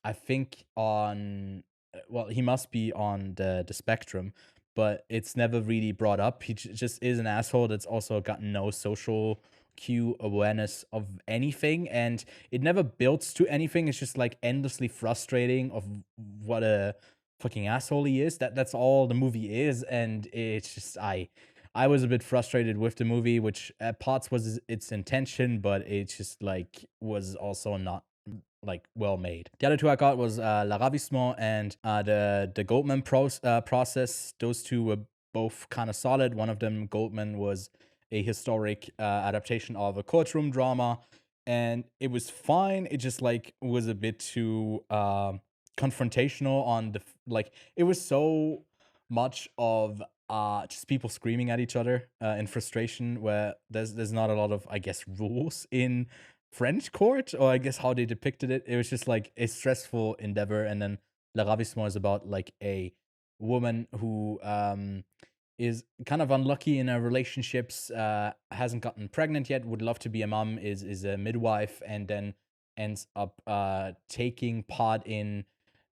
I think on well, he must be on the spectrum, but it's never really brought up. He just is an asshole that's also got no social cue awareness of anything, and it never builds to anything. It's just like endlessly frustrating of what a fucking asshole he is. That's all the movie is, and it's just I was a bit frustrated with the movie, which at parts was its intention, but it just like was also not like well made. The other two I got was Ravissement and the Goldman process. Those two were both kind of solid. One of them, Goldman, was a historic adaptation of a courtroom drama, and it was fine. It just like was a bit too confrontational on the like. It was so much of just people screaming at each other in frustration, where there's not a lot of, I guess, rules in French court, or I guess how they depicted it. It was just like a stressful endeavor. And then Le Ravissement is about like a woman who is kind of unlucky in her relationships, hasn't gotten pregnant yet, would love to be a mom, is a midwife, and then ends up taking part in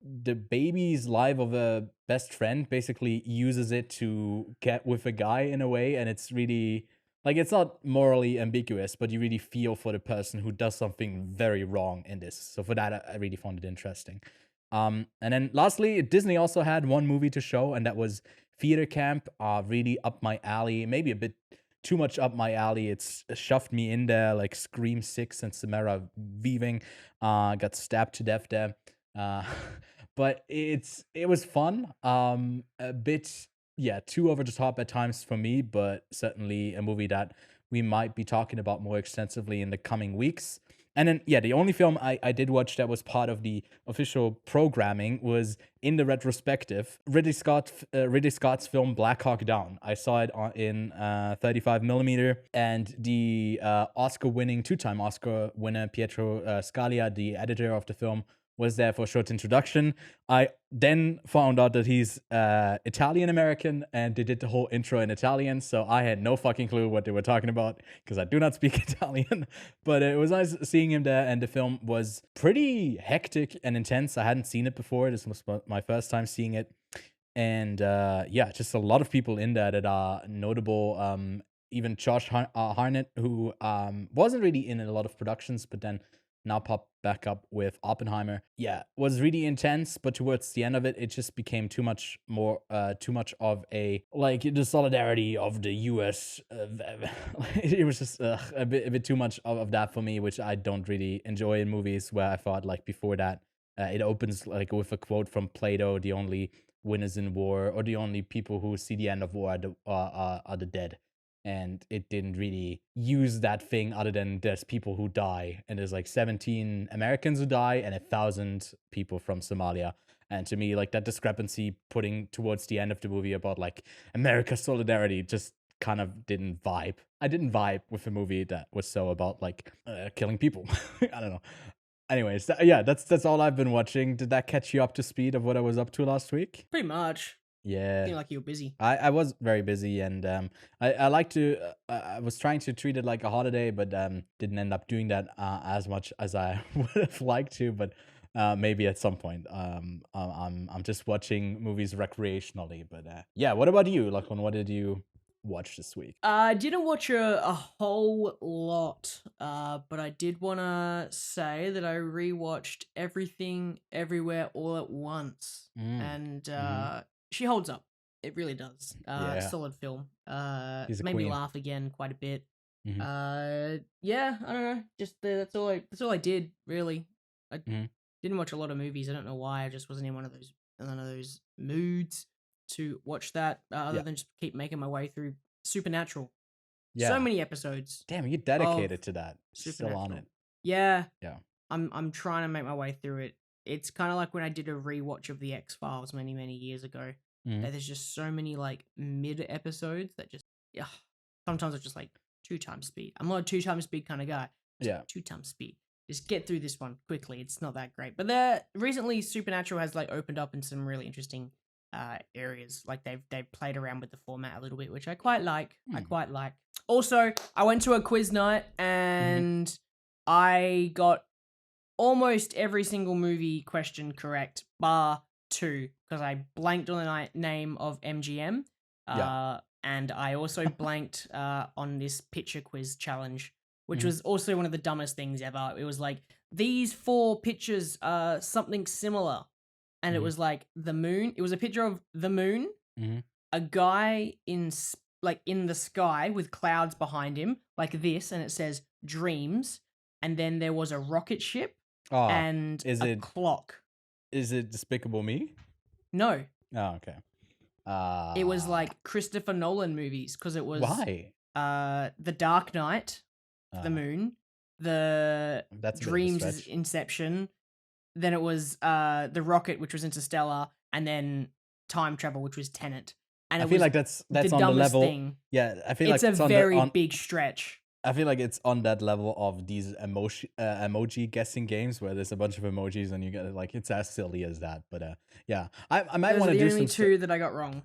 the baby's life of a best friend, basically uses it to get with a guy in a way. And it's really like, it's not morally ambiguous, but you really feel for the person who does something very wrong in this. So for that, I really found it interesting. And then lastly, Disney also had one movie to show, and that was Theater Camp. Really up my alley, maybe a bit too much up my alley. It's shoved me in there like Scream 6 and Samara Weaving got stabbed to death there. But it was fun. A bit, yeah, too over the top at times for me, but certainly a movie that we might be talking about more extensively in the coming weeks. And then, yeah, the only film I did watch that was part of the official programming was, in the retrospective, Ridley Scott's film Black Hawk Down. I saw it in 35mm, and the two-time Oscar winner Pietro Scalia, the editor of the film, was there for a short introduction. I then found out that he's Italian American, and they did the whole intro in Italian, so I had no fucking clue what they were talking about because I do not speak Italian. But it was nice seeing him there, and the film was pretty hectic and intense. I hadn't seen it before. This was my first time seeing it. And yeah, just a lot of people in there that are notable. Even Josh Hartnett, who wasn't really in a lot of productions, but then now popped back up with Oppenheimer. Yeah, was really intense, but towards the end of it, it just became too much of a, like, the solidarity of the US. It was just a bit too much of that for me, which I don't really enjoy in movies, where I thought, like, before that, it opens like with a quote from Plato: "The only winners in war, or the only people who see the end of war, are the dead." And it didn't really use that thing, other than there's people who die, and there's like 17 Americans who die and 1,000 people from Somalia. And to me, like, that discrepancy putting towards the end of the movie about like America's solidarity just kind of didn't vibe. I didn't vibe with a movie that was so about like killing people. I don't know. Anyways, yeah, that's all I've been watching. Did that catch you up to speed of what I was up to last week? Pretty much. Yeah. Seemed like you were busy. I was very busy, and I like to I was trying to treat it like a holiday, but didn't end up doing that as much as I would have liked to. But maybe at some point, I'm just watching movies recreationally. But yeah, what about you, Lachlan? What did you watch this week? I didn't watch a whole lot, but I did want to say that I rewatched Everything Everywhere All at Once, and she holds up. It really does. Yeah. Solid film. He's a Made me queen. laugh again quite a bit. Mhm. Yeah, I don't know. Just that's all I did really. I Mhm. didn't watch a lot of movies. I don't know why. I just wasn't in one of those moods to watch that. Other Yeah. than just keep making my way through Supernatural. Yeah. So many episodes Damn, you're of dedicated to that. Still on Supernatural. it. Yeah, Yeah. I'm trying to make my way through it. It's kind of like when I did a rewatch of the X-Files many years ago. Mhm. That there's just so many like mid episodes that just yeah. Sometimes it's just like 2 times speed. I'm not a 2 times speed kind of guy. Just Yeah. 2 times speed. Just get through this one quickly. It's not that great. But there recently Supernatural has like opened up in some really interesting areas. Like they've played around with the format a little bit, which I quite like. I Hmm. quite like. Also, I went to a quiz night and I got almost every single movie question correct, bar 2, because I blanked on the name of MGM. Yeah. And I also blanked on this picture quiz challenge, which Mhm. was also one of the dumbest things ever. It was like, these 4 pictures are something similar. And it Mhm. was like the moon. It was a picture of the moon, Mhm. a guy in the sky with clouds behind him, like this, and it says dreams. And then there was a rocket ship Ah, and is a it clock. Despicable Me? No, Oh, okay. it was like Christopher Nolan movies because it was Why? The Dark Knight, for the moon, the That's a bit of a Dreams is stretch. Inception, then it was the Rocket, which was Interstellar, and then Time Travel, which was Tenet. And I it feel was like that's the on the dumbest level. thing. Yeah, I feel like It's a it's on very on. big stretch. I feel like it's on that level of these emoji guessing games where there's a bunch of emojis and you get it, like it's as silly as that. But yeah, I might Those want are to the do only some. 2 that I got wrong.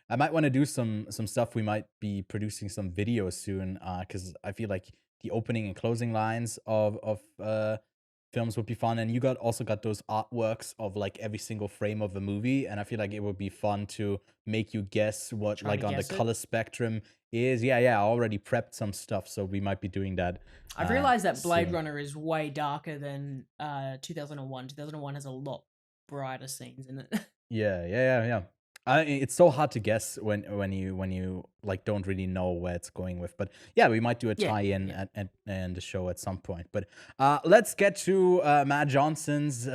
I might want to do some stuff. We might be producing some videos soon, because I feel like the opening and closing lines of films would be fun. And you also got those artworks of like every single frame of a movie, and I feel like it would be fun to make you guess what Try to like on the guess it. color spectrum is. Yeah, I already prepped some stuff, so we might be doing that. I've realized that Blade soon. Runner is way darker than 2001. 2001 has a lot brighter scenes in it. Yeah. It's so hard to guess when you like don't really know where it's going with. But yeah, we might do a Yeah, tie-in yeah. and the show at some point. But let's get to Matt Johnson's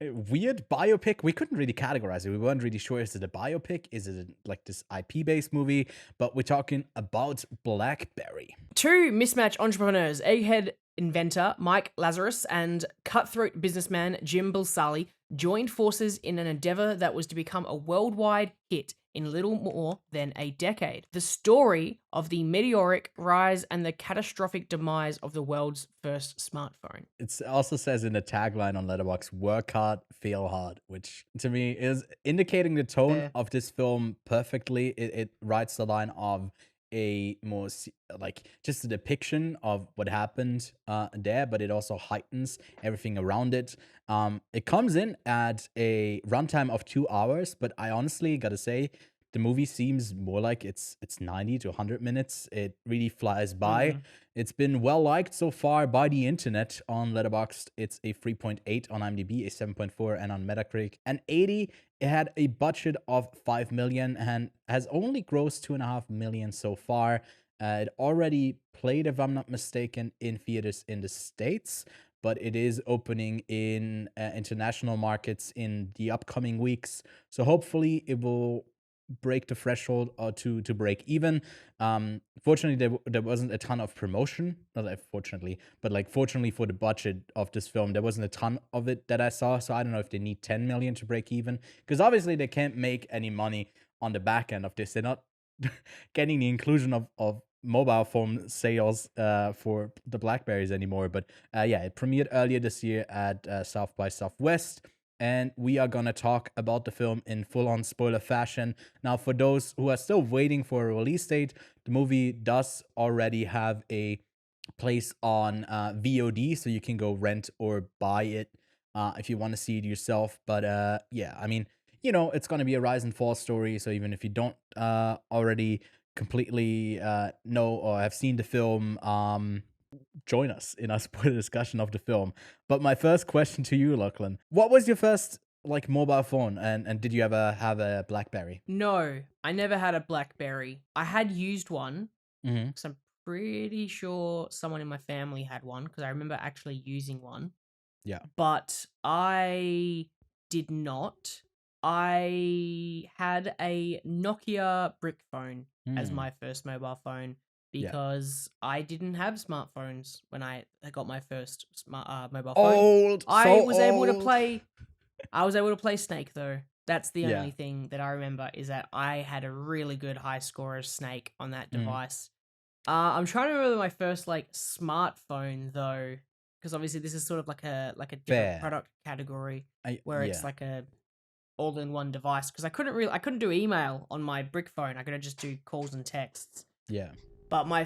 weird biopic. We couldn't really categorize it. We weren't really sure, is it a biopic? Is it like this IP-based movie? But we're talking about BlackBerry. 2 mismatch entrepreneurs, egghead inventor Mike Lazarus and cutthroat businessman Jim Balsali, joined forces in an endeavor that was to become a worldwide hit in little more than a decade. The story of the meteoric rise and the catastrophic demise of the world's first smartphone. It also says in the tagline on Letterboxd, "Work hard, fail hard," which to me is indicating the tone Yeah. of this film perfectly. It writes the line of a more like just a depiction of what happened there, but it also heightens everything around it. It comes in at a runtime of 2 hours, but I honestly gotta say, the movie seems more like it's 90 to 100 minutes. It really flies by. It's been well liked so far by the internet. On Letterboxd, it's a 3.8, on IMDb a 7.4, and on Metacritic an 80. It had a budget of 5 million and has only grossed 2.5 million so far. It already played, if I'm not mistaken, in theaters in the States, but it is opening in international markets in the upcoming weeks. So hopefully it will break the threshold or to break even. Fortunately, there wasn't a ton of promotion. Not that fortunately, but like fortunately for the budget of this film, there wasn't a ton of it that I saw. So I don't know if they need 10 million to break even, because obviously they can't make any money on the back end of this. They're not getting the inclusion of mobile phone sales for the Blackberries anymore. But yeah, it premiered earlier this year at South by Southwest. And we are going to talk about the film in full-on spoiler fashion. Now, for those who are still waiting for a release date, the movie does already have a place on VOD, so you can go rent or buy it if you want to see it yourself. But yeah, I mean, it's going to be a rise and fall story, so even if you don't already completely know or have seen the film, join us in our spoiler discussion of the film. But my first question to you, Lachlan, what was your first like mobile phone, and did you ever have a BlackBerry? No, I never had a BlackBerry. I had used one Mm-hmm. because I'm pretty sure someone in my family had one because I remember actually using one. Yeah. But I did not. I had a Nokia brick phone as my first mobile phone Yeah. because I didn't have smartphones when I got my first mobile phone. Old. I So was able to old. play. I was able to play Snake though. That's the Yeah. only thing that I remember is that I had a really good high score of Snake on that Mm. device. I'm trying to remember my first like smartphone though, because obviously this is sort of like a different Fair. product category where Yeah. it's like a all-in-one device. Because I couldn't do email on my brick phone. I could just do calls and texts. Yeah. But my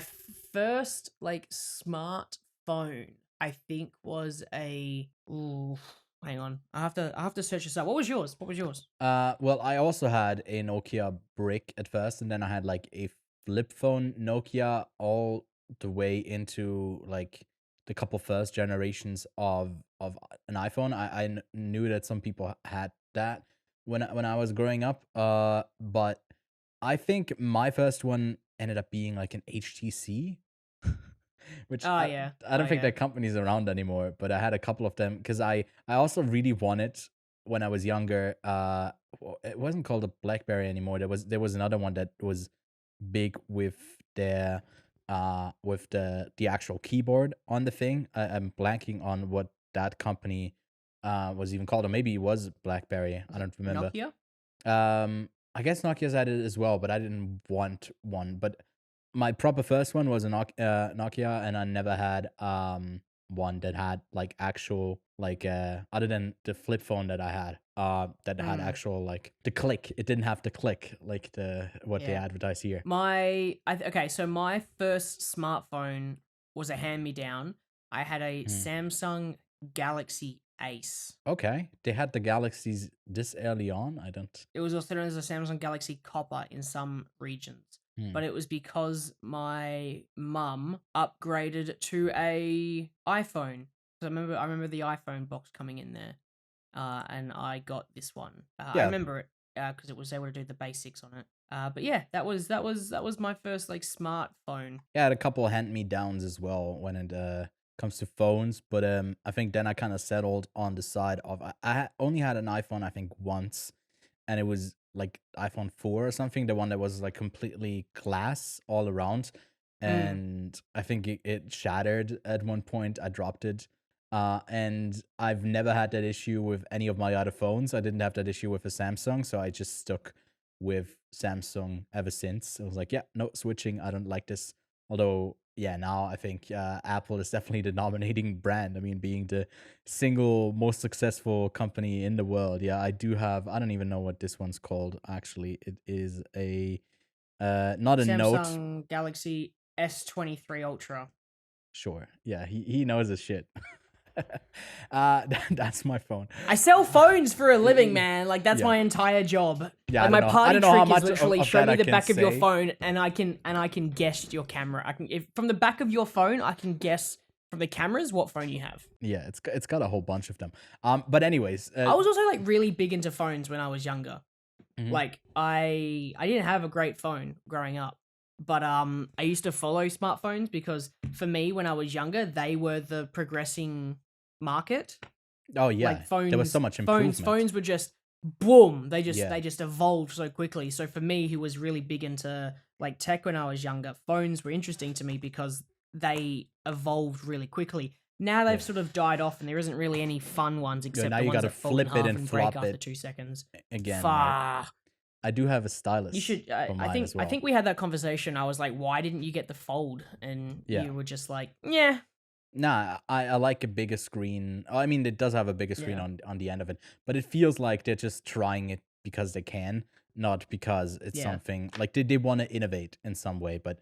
first like smartphone, I think, was a. Ooh, hang on, I have to search this up. What was yours? Well, I also had a Nokia brick at first, and then I had like a flip phone Nokia all the way into like the couple first generations of an iPhone. I knew that some people had that when I was growing up. But I think my first one ended up being like an HTC. Which Oh I yeah. don't think that company's around anymore, but I had a couple of them because I also really wanted when I was younger. It wasn't called a BlackBerry anymore. There was another one that was big with their with the actual keyboard on the thing. I'm blanking on what that company was even called, or maybe it was BlackBerry. I don't remember. Nokia. I guess Nokia's had it as well, but I didn't want one. But my proper first one was a Nokia, and I never had one that had like actual like other than the flip phone that I had that had actual like the click. It didn't have the click like what they advertise here. Okay, so my first smartphone was a hand-me-down. I had a Samsung Galaxy Ace. Okay, they had the Galaxies this early on. I don't. It was also known as a Samsung Galaxy Copper in some regions. But it was because my mum upgraded to a iPhone. So I remember the iPhone box coming in there, and I got this one. I Yeah. remember it because it was able to do the basics on it. But yeah, that was my first like smartphone. Yeah, I had a couple of hand-me-downs as well when it comes to phones, but I think then I kind of settled on the side of I only had an iPhone I think once, and it was like iPhone 4 or something, the one that was like completely glass all around, and I think it shattered at one point. I dropped it. And I've never had that issue with any of my other phones. I didn't have that issue with a Samsung, so I just stuck with Samsung ever since. I was like, yeah, no switching. I don't like this. Although, yeah, now I think Apple is definitely the dominating brand. I mean, being the single most successful company in the world. Yeah, I do have. I don't even know what this one's called. Actually, it is a not a Note. Samsung Galaxy S23 Ultra. Sure. Yeah, he knows his shit. That's my phone. I sell phones for a living, man. Like that's my entire job. Yeah, like my party trick is literally of show that me I the can back of your say. phone, and I can guess your camera. If from the back of your phone, I can guess from the cameras what phone you have. Yeah, it's got a whole bunch of them. But anyways, I was also like really big into phones when I was younger. Mhm. Like I didn't have a great phone growing up, but I used to follow smartphones because for me when I was younger, they were the progressing market. Oh yeah, Like phones, there was so much improvement. Phones were just boom. They Yeah. just evolved so quickly. So for me, who was really big into like tech when I was younger, phones were interesting to me because they evolved really quickly. Now they've sort of died off, and there isn't really any fun ones except now the you ones gotta that fold in flip it half and and break flop after it 2 seconds. again. Right? Fuck. I do have a stylus. You should. for mine as well. I think we had that conversation. I was like, "Why didn't you get the fold?" And Yeah. you were just like, "Yeah." Nah, I like a bigger screen. I mean, it does have a bigger screen on the end of it, but it feels like they're just trying it because they can, not because it's Yeah. something like they want to innovate in some way. But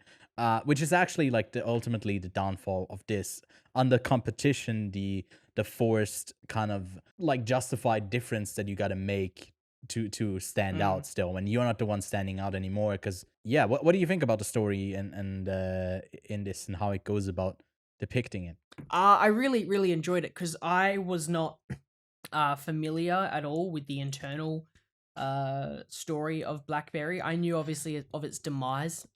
which is actually like ultimately the downfall of this. Under competition, the forced kind of like justified difference that you got to make to stand out still when you're not the one standing out anymore. Because yeah, what do you think about the story and in this and how it goes about depicting it? I really enjoyed it because I was not familiar at all with the internal story of BlackBerry. I knew obviously of its demise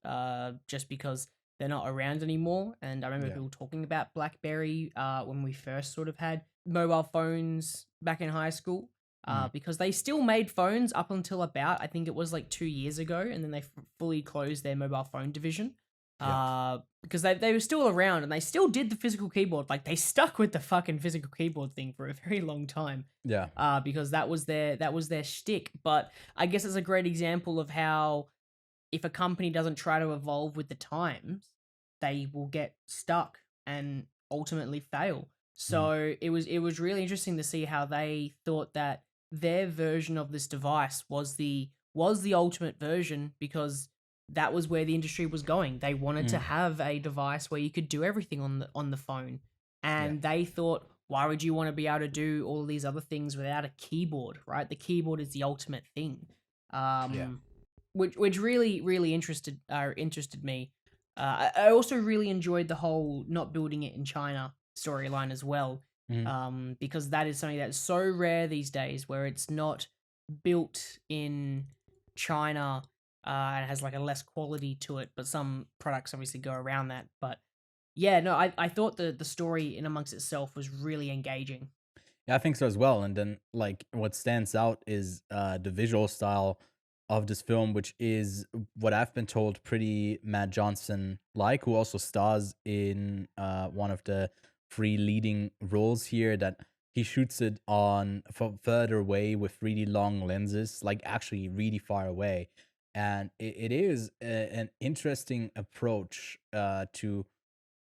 just because they're not around anymore, and I remember Yeah. people talking about BlackBerry when we first sort of had mobile phones back in high school. Because they still made phones up until about, I think it was like 2 years ago, and then they fully closed their mobile phone division. Yeah. Because they were still around and they still did the physical keyboard. Like they stuck with the fucking physical keyboard thing for a very long time. Yeah. Because that was their shtick. But I guess it's a great example of how if a company doesn't try to evolve with the times, they will get stuck and ultimately fail. So it was really interesting to see how they thought that their version of this device was the ultimate version, because that was where the industry was going. They wanted to have a device where you could do everything on the phone, and they thought, why would you want to be able to do all these other things without a keyboard, right? The keyboard is the ultimate thing. Which really interested me. I also really enjoyed the whole not building it in China storyline as well, because that is something that's so rare these days, where it's not built in China and has like a less quality to it. But some products obviously go around that. But yeah, no, I thought the story in amongst itself was really engaging. Yeah, I think so as well. And then, like, what stands out is the visual style of this film, which is what I've been told pretty Matt Johnson like, who also stars in one of the three leading roles here. That he shoots it on further away with really long lenses, like actually really far away. And it is an interesting approach to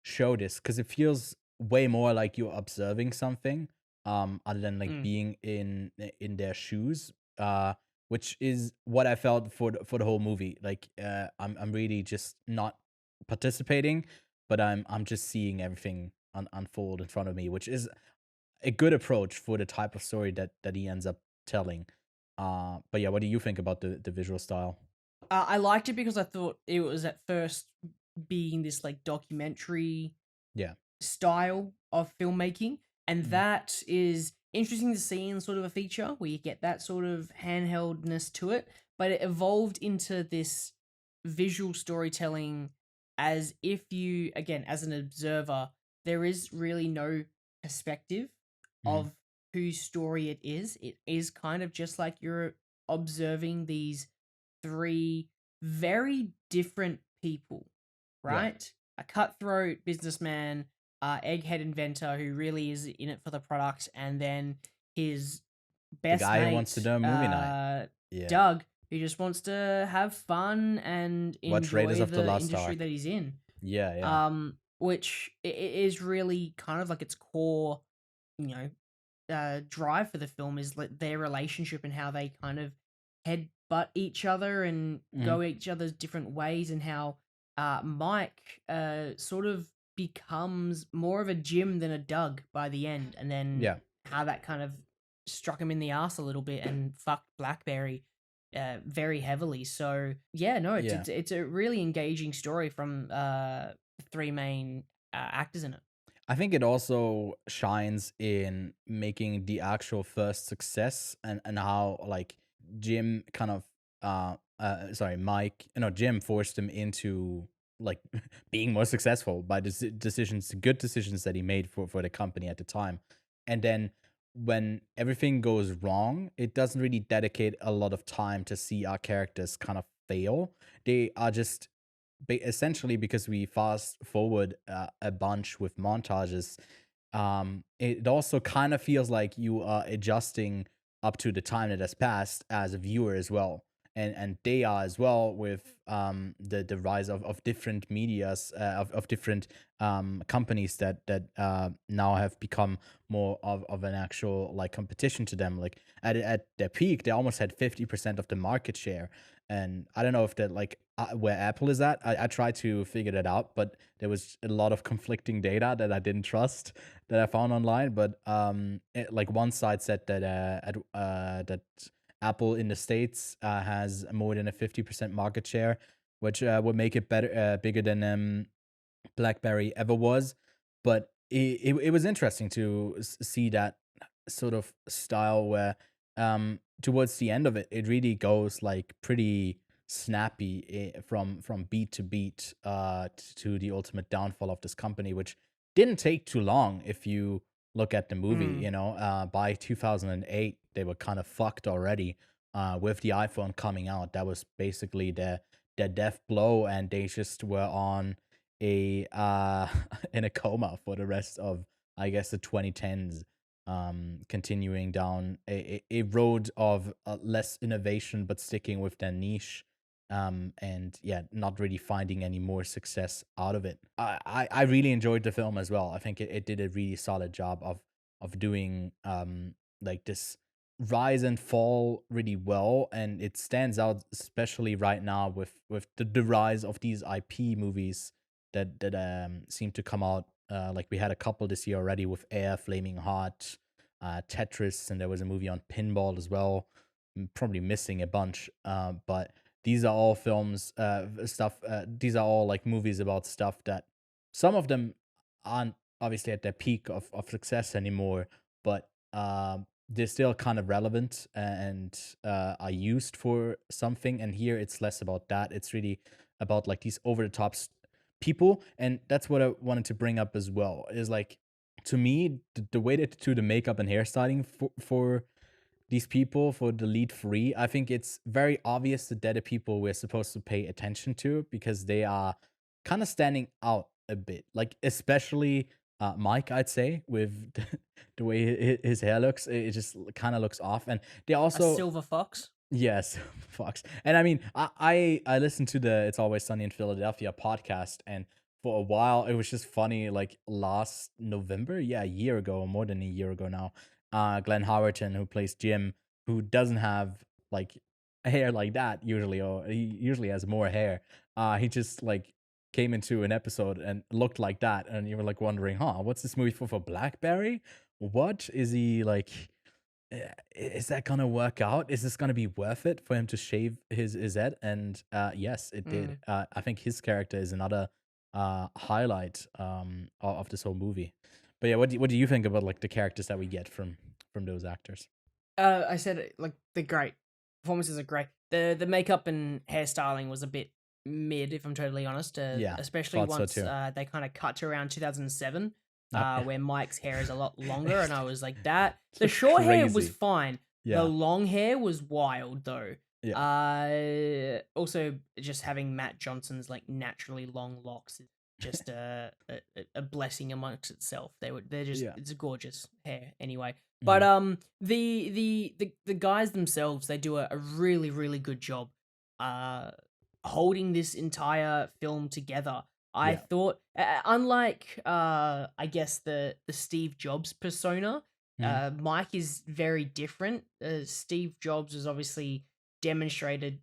show this, because it feels way more like you're observing something other than like Mm. being in their shoes, which is what I felt for the whole movie. Like I'm really just not participating, but I'm just seeing everything unfold in front of me, which is a good approach for the type of story that he ends up telling. But yeah, what do you think about the visual style? I liked it because I thought it was at first being this like documentary Yeah. style of filmmaking, and Mm. that is interesting to see in sort of a feature where you get that sort of handheldness to it. But it evolved into this visual storytelling, as if you, again, as an observer, there is really no perspective Mm. of whose story it is. It is kind of just like you're observing these three very different people, Yeah. right? A cutthroat businessman, egghead inventor who really is in it for the product, and then his The best guy who wants to mate, do a movie night. Yeah. Doug, who just wants to have fun and Watch Raiders enjoy of the the Lost industry Ark. that he's in. Yeah, yeah. Which is really kind of like its core, you know, drive for the film is like their relationship and how they kind of headbutt each other and Mhm. go each other's different ways, and how Mike sort of becomes more of a Jim than a Doug by the end, and then Yeah. how that kind of struck him in the ass a little bit and fucked BlackBerry very heavily. So yeah, no, Yeah. it's a really engaging story from the three main actors in it. I think it also shines in making the actual first success, and how like Jim kind of sorry, Mike, no, Jim forced him into like being more successful by decisions, good decisions that he made for the company at the time. And then when everything goes wrong, it doesn't really dedicate a lot of time to see our characters kind of fail. They are just essentially, because we fast forward a bunch with montages, it also kind of feels like you are adjusting up to the time that has passed as a viewer as well. And they are as well, with the rise of different medias, of different companies that now have become more of an actual like competition to them. Like at their peak, they almost had 50% of the market share. And I don't know if that like where Apple is at. I tried to figure that out, but there was a lot of conflicting data that I didn't trust that I found online. But like one side said that that Apple in the States has more than a 50% market share, which would make it better, bigger than BlackBerry ever was. But it was interesting to see that sort of style where towards the end of it, it really goes like pretty snappy from beat to beat to the ultimate downfall of this company, which didn't take too long if you look at the movie. Mm. You know, by 2008, they were kind of fucked already. With the iPhone coming out, that was basically their death blow, and they just were on a in a coma for the rest of, I guess, the 2010s, continuing down a road of less innovation but sticking with their niche, and yeah, not really finding any more success out of it. I really enjoyed the film as well. I think it did a really solid job of doing like this rise and fall really well, and it stands out especially right now with the rise of these IP movies that seem to come out. Like we had a couple this year already with Air, Flaming Hot, Tetris, and there was a movie on pinball as well. I'm probably missing a bunch, but these are all films, stuff. These are all like movies about stuff that some of them aren't obviously at their peak of success anymore, but they're still kind of relevant and are used for something. And here it's less about that. It's really about like these over the top people, and that's what I wanted to bring up as well. Is like, to me, the way that to the makeup and hairstyling for these people, for the lead three, I think it's very obvious that they're the people we're supposed to pay attention to because they are kind of standing out a bit. Like especially Mike, I'd say, with the way his hair looks, it just kind of looks off. And they A also, silver fox. yes, Fox. And I mean, I listened to the It's Always Sunny in Philadelphia podcast, and for a while it was just funny. Like last November, yeah, a year ago, or more than a year ago now, Glenn Howerton, who plays Jim, who doesn't have like hair like that usually, or he usually has more hair. He just like came into an episode and looked like that, and you were like wondering, huh, what's this movie for BlackBerry? What is he like? Is that gonna work out? Is this gonna be worth it for him to shave his head? And yes, it did. Mm. I think his character is another highlight of this whole movie. But yeah, what do you think about like the characters that we get from those actors? I said it, like they're great. Performances are great. The makeup and hairstyling was a bit mid, if I'm totally honest. Yeah, Especially thought so once too. they kind of cut to around 2007, Yeah. where Mike's hair is a lot longer, and I was like, that. It's The like short hair was crazy. fine. The Yeah, long hair was wild though. yeah, Also, just having Matt Johnson's like naturally long locks is just a blessing amongst itself. They're just yeah. it's a gorgeous hair anyway. But Mhm. the guys themselves, they do a really really good job holding this entire film together. I Yeah. thought, unlike I guess the Steve Jobs persona, Mhm. Mike is very different. Steve Jobs was obviously demonstrated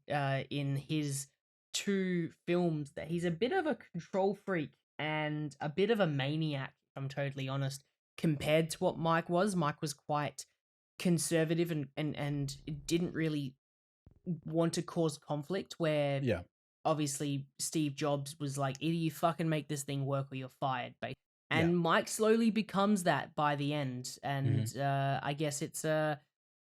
in his two films that he's a bit of a control freak and a bit of a maniac, if I'm totally honest, compared to what Mike was. Mike was quite conservative and didn't really want to cause conflict, where Yeah. obviously Steve Jobs was like, either you fucking make this thing work or you're fired, basically. Yeah. And Mike slowly becomes that by the end. And Mhm. I guess it's an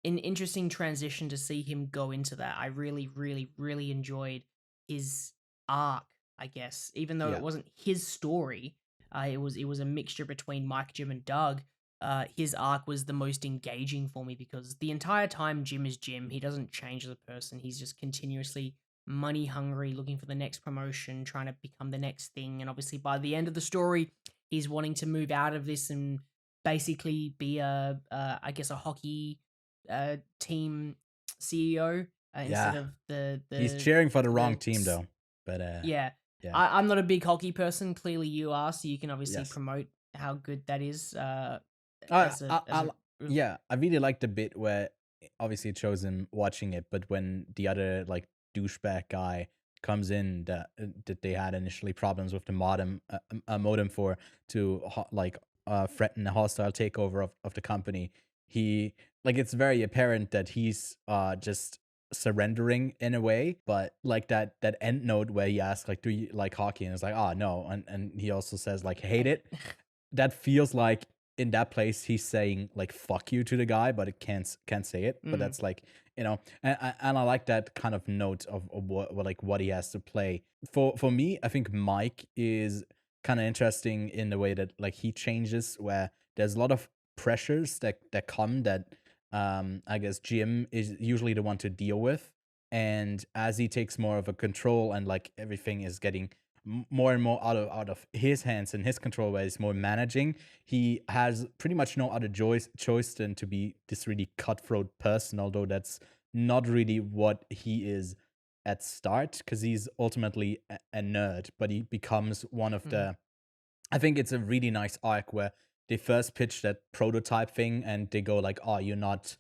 interesting transition to see him go into that. I really, really, really enjoyed his arc, I guess. Even though it Yeah. wasn't his story, it was a mixture between Mike, Jim, and Doug. His arc was the most engaging for me because the entire time Jim is Jim. He doesn't change as a person. He's just continuously money hungry, looking for the next promotion, trying to become the next thing. And obviously, by the end of the story, he's wanting to move out of this and basically be I guess, a hockey team CEO instead Yeah. of the He's cheering for the wrong the team though. But yeah. yeah. I'm not a big hockey person. Clearly, you are, so you can obviously Yes. promote how good that is. I, As a I, as I, a li- yeah, I really liked the bit where obviously it shows him watching it, but when the other like douchebag guy comes in that they had initially problems with the modem for to threaten a hostile takeover of the company, he like it's very apparent that he's just surrendering in a way, but like that end note where he asks like, do you like hockey, and it's like, oh no, and he also says like, hate it. That feels like in that place he's saying like "fuck you" to the guy, but it can't say it. But that's like, and I like that kind of note of what he has to play. For me, I think Mike is kind of interesting in the way that like he changes, where there's a lot of pressures that come that I guess Jim is usually the one to deal with, and as he takes more of a control and like everything is getting more and more out of his hands and his control, where he's more managing, he has pretty much no other choice than to be this really cutthroat person, although that's not really what he is at start, because he's ultimately a nerd, but he becomes one of the, I think it's a really nice arc where they first pitch that prototype thing and they go like, "Oh, you're not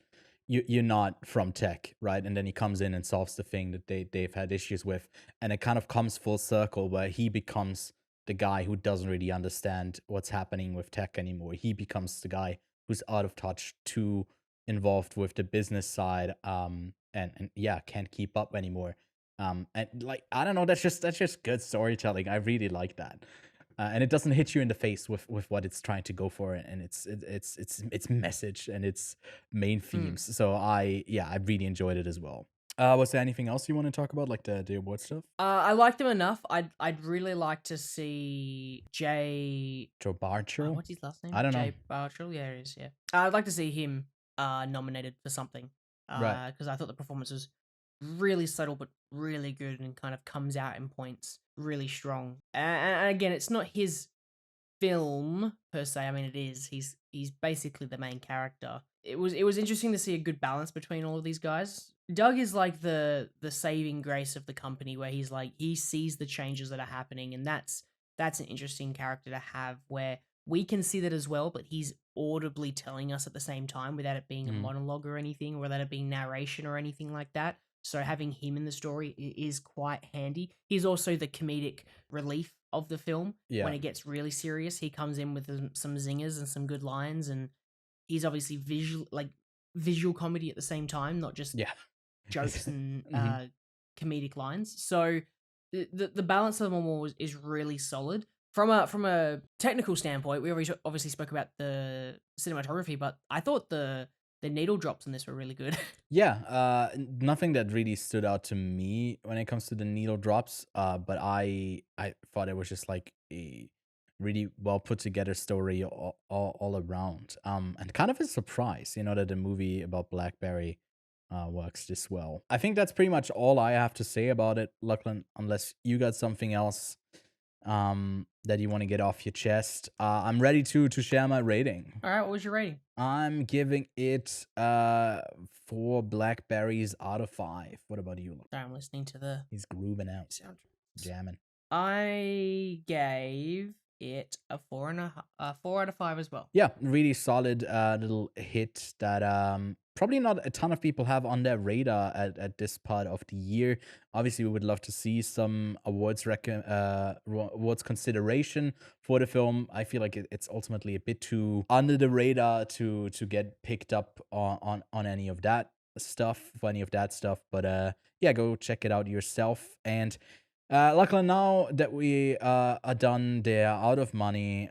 from tech, right?" And then he comes in and solves the thing that they've had issues with, and it kind of comes full circle where he becomes the guy who doesn't really understand what's happening with tech anymore. He becomes the guy who's out of touch, too involved with the business side, and yeah, can't keep up anymore. And like, I don't know, that's just good storytelling. I really like that. And it doesn't hit you in the face with what it's trying to go for, and its message and its main themes. So I really enjoyed it as well. Was there anything else you want to talk about, like the award stuff? I liked him enough. I'd really like to see Joe Bartrell? what's his last name? I don't know. Jay Bartrell. Yeah, it is. Yeah, I'd like to see him nominated for something. Right. Because I thought the performance was really subtle but really good and kind of comes out in points really strong. And again, it's not his film per se. I mean, it is. He's basically the main character. It was interesting to see a good balance between all of these guys. Doug is like the saving grace of the company, where he's like, he sees the changes that are happening, and that's an interesting character to have, where we can see that as well, but he's audibly telling us at the same time without it being a monologue or anything, or without it being narration or anything like that. So having him in the story is quite handy. He's also the comedic relief of the film. Yeah. When it gets really serious, he comes in with some zingers and some good lines, and he's obviously visual comedy at the same time, not just jokes and comedic lines. So the balance of them all is really solid. From a technical standpoint, we already obviously spoke about the cinematography, but I thought the needle drops in this were really good. Yeah, nothing that really stood out to me when it comes to the needle drops. But I thought it was just like a really well put together story all around. And kind of a surprise, that the movie about BlackBerry works this well. I think that's pretty much all I have to say about it, Lachlan, unless you got something else that you want to get off your chest. I'm ready to share my rating. All right, what was your rating? I'm giving it 4 Blackberries out of 5. What about you? Sorry, I'm listening to the He's grooving out, sound. jamming. I gave it a 4 out of 5 as well. Yeah, really solid little hit that probably not a ton of people have on their radar at this part of the year. Obviously, we would love to see some awards consideration for the film. I feel like it's ultimately a bit too under the radar to get picked up on any of that stuff, But yeah, go check it out yourself. And luckily, now that we are done, they're out of money.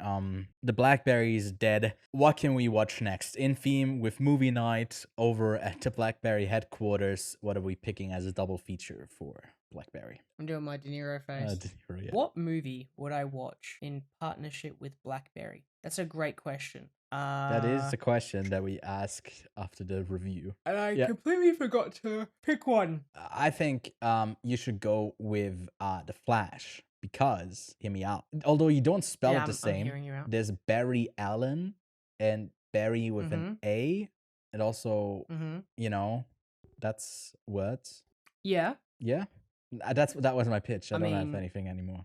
The BlackBerry's dead. What can we watch next? In theme with movie night over at the BlackBerry headquarters. What are we picking as a double feature for BlackBerry? I'm doing my De Niro face. De Niro, yeah. What movie would I watch in partnership with BlackBerry? That's a great question. That is the question that we ask after the review. And I completely forgot to pick one. I think you should go with The Flash, because, hear me out, although you don't spell it the same, hearing you out. there's Barry Allen and Barry with an A, and also, that's words. Yeah. Yeah, that was my pitch. I don't have anything anymore.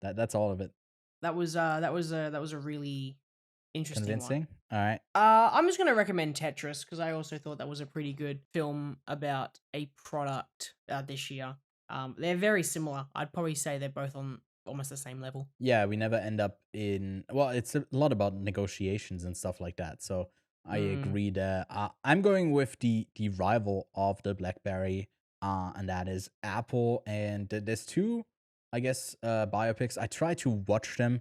That's all of it. That was a really interesting Convincing. one. All right. I'm just gonna recommend Tetris, because I also thought that was a pretty good film about a product this year. They're very similar. I'd probably say they're both on almost the same level. Yeah, we never end up in. Well, it's a lot about negotiations and stuff like that. So I agree there. I'm going with the rival of the BlackBerry, and that is Apple. And there's 2, I guess, biopics. I tried to watch them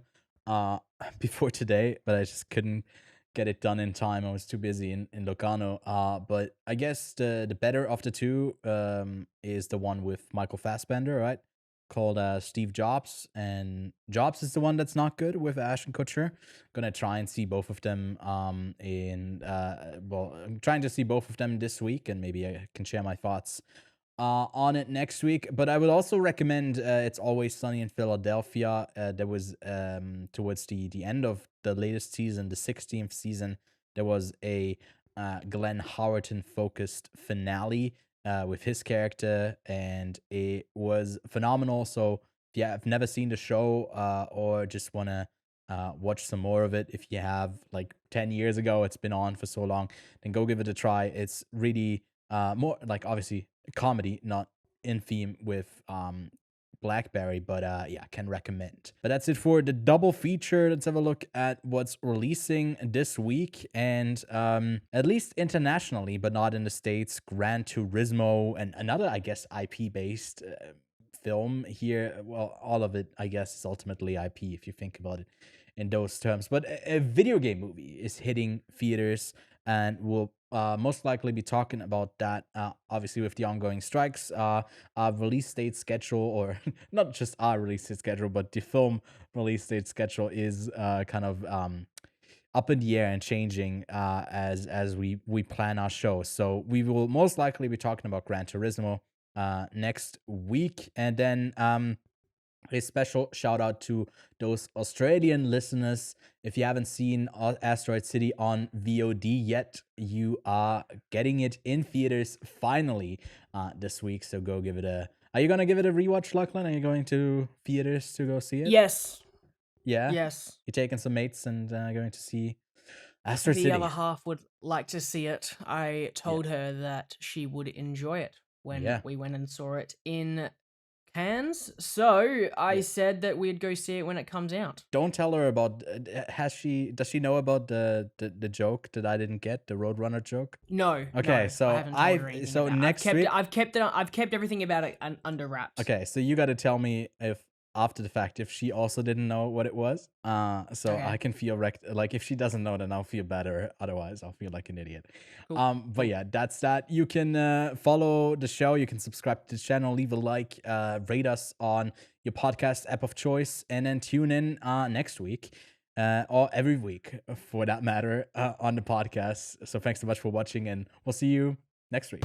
before today, but I just couldn't get it done in time. I was too busy in Locarno. But I guess the better of the two is the one with Michael Fassbender, right? Called Steve Jobs, and Jobs is the one that's not good with Ashton Kutcher. Gonna try and see both of them I'm trying to see both of them this week, and maybe I can share my thoughts on it next week. But I would also recommend It's Always Sunny in Philadelphia. There was towards the end of the latest season, the 16th season, there was a Glenn Howerton focused finale with his character, and it was phenomenal. So if you have never seen the show or just want to watch some more of it, if you have, like 10 years ago, it's been on for so long, then go give it a try. It's really more like obviously comedy, not in theme with BlackBerry, but yeah, can recommend. But that's it for the double feature. Let's have a look at what's releasing this week, and at least internationally, but not in the States, Gran Turismo, and another, I guess, IP-based film here. Well, all of it, I guess, is ultimately IP if you think about it in those terms. But a video game movie is hitting theaters, and we'll most likely be talking about that, obviously, with the ongoing strikes. Our release date schedule, or not just our release date schedule, but the film release date schedule is kind of up in the air and changing as we plan our show. So we will most likely be talking about Gran Turismo next week, and then a special shout out to those Australian listeners. If you haven't seen Asteroid City on VOD yet, you are getting it in theaters finally this week. So go give it a. Are you gonna give it a rewatch, Lachlan? Are you going to theaters to go see it? Yes. Yeah. Yes. You're taking some mates and going to see Asteroid City. The other half would like to see it. I told her that she would enjoy it when we went and saw it in Cannes. So I said that we'd go see it when it comes out. Don't tell her about. Does she know about the joke that I didn't get, the Roadrunner joke? No. Okay, no, so I haven't told her anything about it. next week I've kept everything about it under wraps. Okay, so you got to tell me if after the fact if she also didn't know what it was. So Okay. I can feel like if she doesn't know, then I'll feel better. Otherwise, I'll feel like an idiot. Cool. But yeah, that's that. You can follow the show. You can subscribe to the channel, leave a like, rate us on your podcast app of choice, and then tune in next week. Or every week, for that matter, on the podcast. So thanks so much for watching, and we'll see you next week.